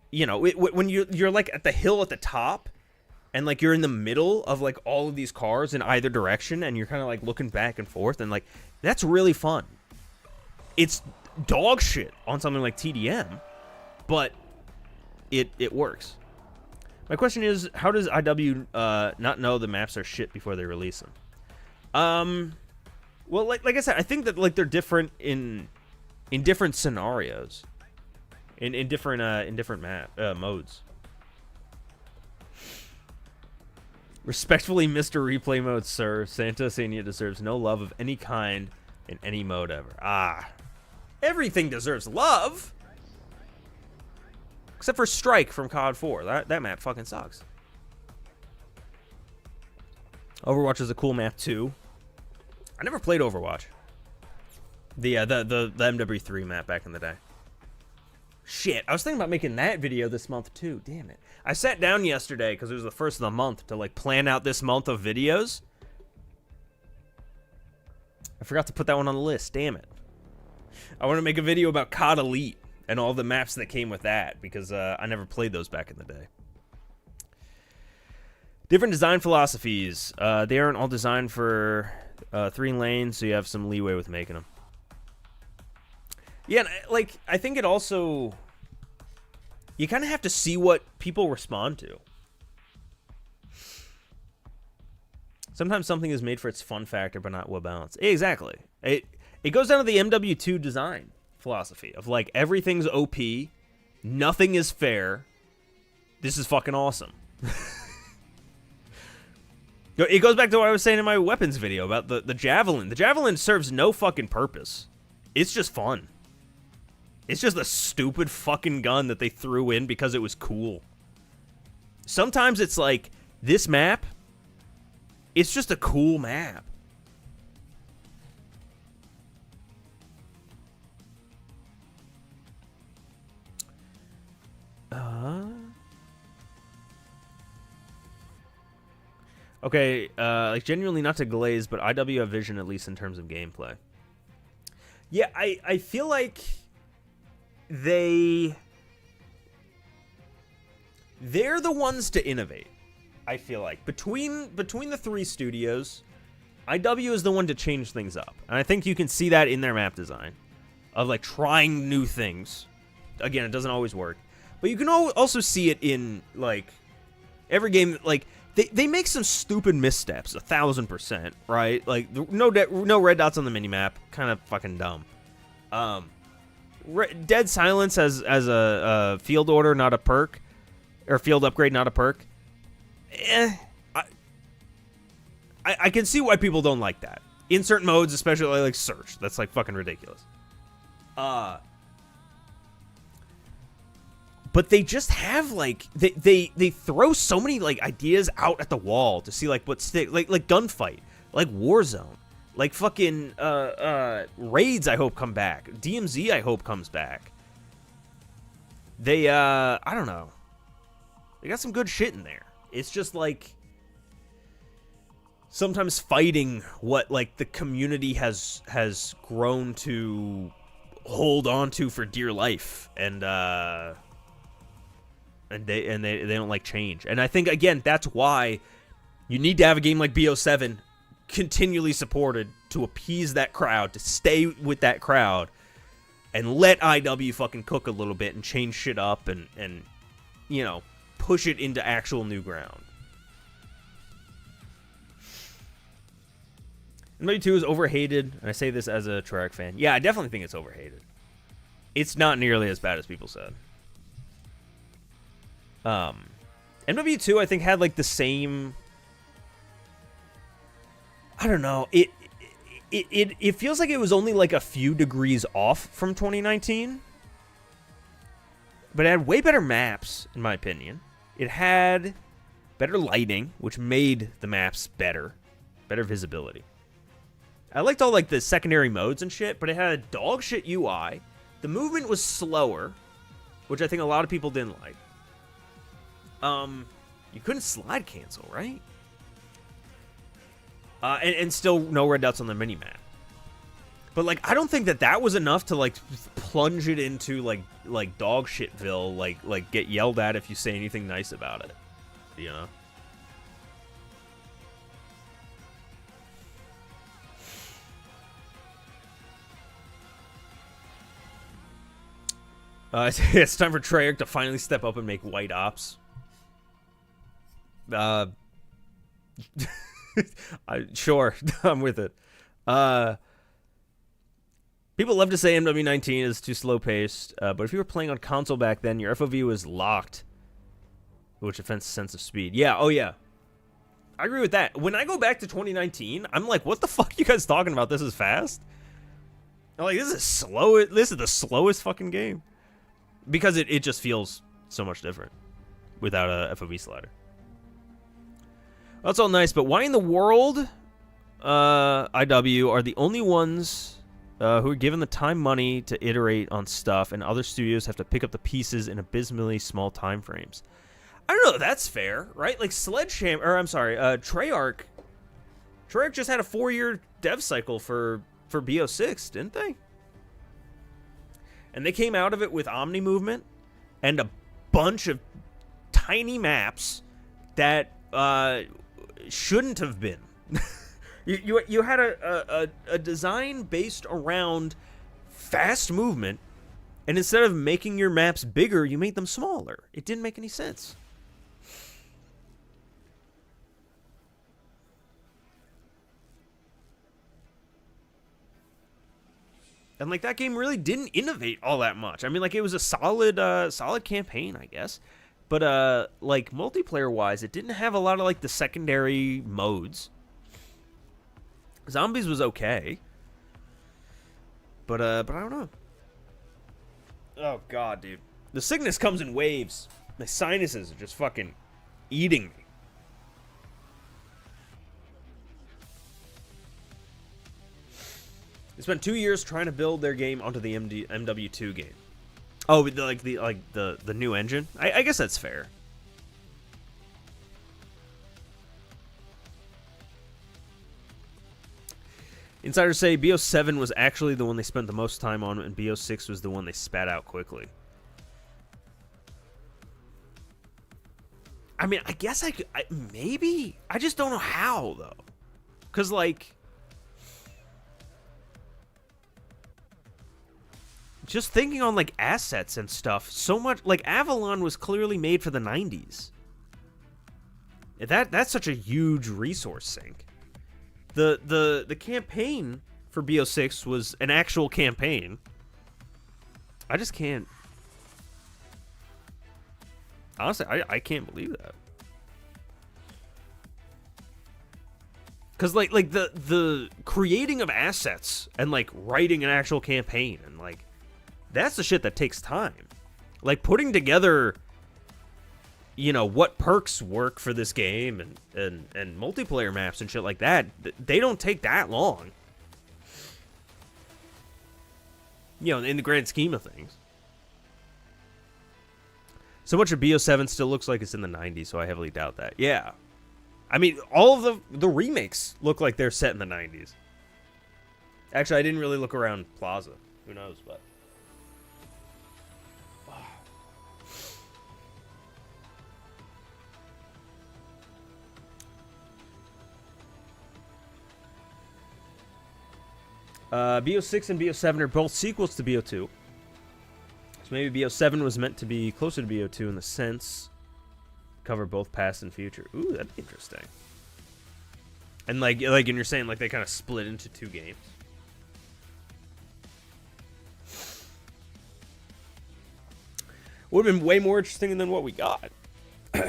you know, when you're, like, at the hill at the top, and, like, you're in the middle of, like, all of these cars in either direction, and you're kind of, like, looking back and forth, and, like, that's really fun. It's dog shit on something like TDM, but it works. My question is, how does IW not know the maps are shit before they release them? Well, like I said, I think that, like, they're different in different scenarios, in different map modes. Respectfully, Mr. Replay Mode, sir. Santa Sania deserves no love of any kind in any mode ever. Everything deserves love, except for Strike from COD 4. That map fucking sucks. Overwatch is a cool map too. I never played Overwatch. The MW3 map back in the day. Shit, I was thinking about making that video this month too. Damn it. I sat down yesterday because it was the first of the month to, like, plan out this month of videos. I forgot to put that one on the list. Damn it. I want to make a video about COD Elite and all the maps that came with that because I never played those back in the day. Different design philosophies. They aren't all designed for 3 lanes, so you have some leeway with making them. Yeah, like, I think it also... You kind of have to see what people respond to. Sometimes something is made for its fun factor, but not well balanced. Exactly. It goes down to the MW2 design philosophy of, like, everything's OP, nothing is fair. This is fucking awesome. It goes back to what I was saying in my weapons video about the Javelin. The Javelin serves no fucking purpose. It's just fun. It's just a stupid fucking gun that they threw in because it was cool. Sometimes it's like, this map, it's just a cool map. Okay, like, genuinely not to glaze, but IW have vision, at least in terms of gameplay. Yeah, I feel like they're the ones to innovate. I feel like between the 3 studios, IW is the one to change things up, and I think you can see that in their map design of, like, trying new things. Again, it doesn't always work, But you can also see it in, like, every game. Like, they make some stupid missteps, 1,000%, right? Like, no red dots on the minimap, kind of fucking dumb. Dead silence as a field order, not a perk, or field upgrade, not a perk. I can see why people don't like that in certain modes, especially like search. That's like fucking ridiculous. But they just have like they throw so many like ideas out at the wall to see like what stick, like gunfight, like Warzone, like fucking raids. I hope come back. DMZ I hope comes back. They I don't know. They got some good shit in there. It's just like sometimes fighting what like the community has grown to hold on to for dear life, and they don't like change. And I think again that's why you need to have a game like BO7 continually supported to appease that crowd, to stay with that crowd, and let IW fucking cook a little bit and change shit up and you know, push it into actual new ground. MW2 is overhated, and I say this as a Treyarch fan. Yeah, I definitely think it's overhated. It's not nearly as bad as people said. MW2, I think, had like the same. I don't know. It feels like it was only like a few degrees off from 2019, but it had way better maps, in my opinion. It had better lighting, which made the maps better visibility. I liked all like the secondary modes and shit, but it had a dog shit UI. The movement was slower, which I think a lot of people didn't like. You couldn't slide cancel, right? And still no red dots on the minimap. But like, I don't think that was enough to like plunge it into like dog shitville, like get yelled at if you say anything nice about it, you know? It's time for Treyarch to finally step up and make white ops. Sure, I'm with it. People love to say MW19 is too slow-paced, but if you were playing on console back then, your FOV was locked, which offends sense of speed. Yeah, oh yeah. I agree with that. When I go back to 2019, I'm like, what the fuck are you guys talking about? This is fast? I'm like, this is slow. This is the slowest fucking game. Because it just feels so much different without a FOV slider. That's all nice, but why in the world IW are the only ones who are given the time, money to iterate on stuff, and other studios have to pick up the pieces in abysmally small time frames? I don't know. That's fair, right? Like Sledgehammer, or I'm sorry, Treyarch just had a 4-year dev cycle for BO6, didn't they? And they came out of it with Omni movement and a bunch of tiny maps that shouldn't have been. you had a design based around fast movement, and instead of making your maps bigger, you made them smaller. It didn't make any sense. And like that game really didn't innovate all that much. I mean, like it was a solid campaign, I guess. But like multiplayer wise, it didn't have a lot of like the secondary modes. Zombies was okay. But I don't know. Oh god, dude. The sickness comes in waves. My sinuses are just fucking eating me. They spent 2 years trying to build their game onto the MW2 game. Oh, the new engine? I guess that's fair. Insiders say BO7 was actually the one they spent the most time on, and BO6 was the one they spat out quickly. I mean, I guess I could... maybe? I just don't know how, though. Because, like... just thinking on like assets and stuff, so much like Avalon was clearly made for the 90s. That's such a huge resource sink. The campaign for BO6 was an actual campaign. I just can't. Honestly, I can't believe that. Cause like the creating of assets and like writing an actual campaign and like that's the shit that takes time. Like putting together, you know, what perks work for this game and multiplayer maps and shit like that, they don't take that long. You know, in the grand scheme of things. So much of BO7 still looks like it's in the 90s, so I heavily doubt that. Yeah. I mean, all of the remakes look like they're set in the 90s. Actually, I didn't really look around Plaza. Who knows, but... BO6 and BO7 are both sequels to BO2. So maybe BO7 was meant to be closer to BO2 in the sense... cover both past and future. Ooh, that'd be interesting. And and you're saying like they kind of split into two games. Would have been way more interesting than what we got. All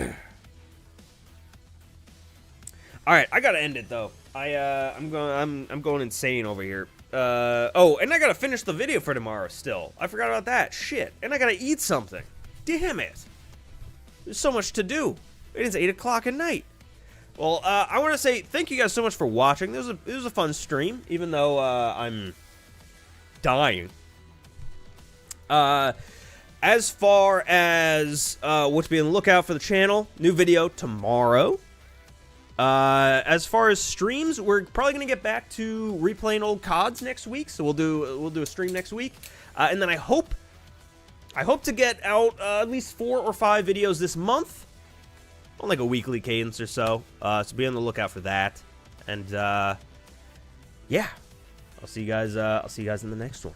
right, I gotta end it though. I'm going insane over here. Oh, and I gotta finish the video for tomorrow still. I forgot about that. Shit. And I gotta eat something. Damn it. There's so much to do. It is 8 o'clock at night. Well, I want to say thank you guys so much for watching. It was a fun stream, even though I'm dying. As far as what to be on the lookout for the channel, new video tomorrow. As far as streams, we're probably gonna get back to replaying old CODs next week. So we'll do a stream next week, and then I hope to get out at least 4 or 5 videos this month, on like a weekly cadence or so. So be on the lookout for that. And yeah, I'll see you guys in the next one.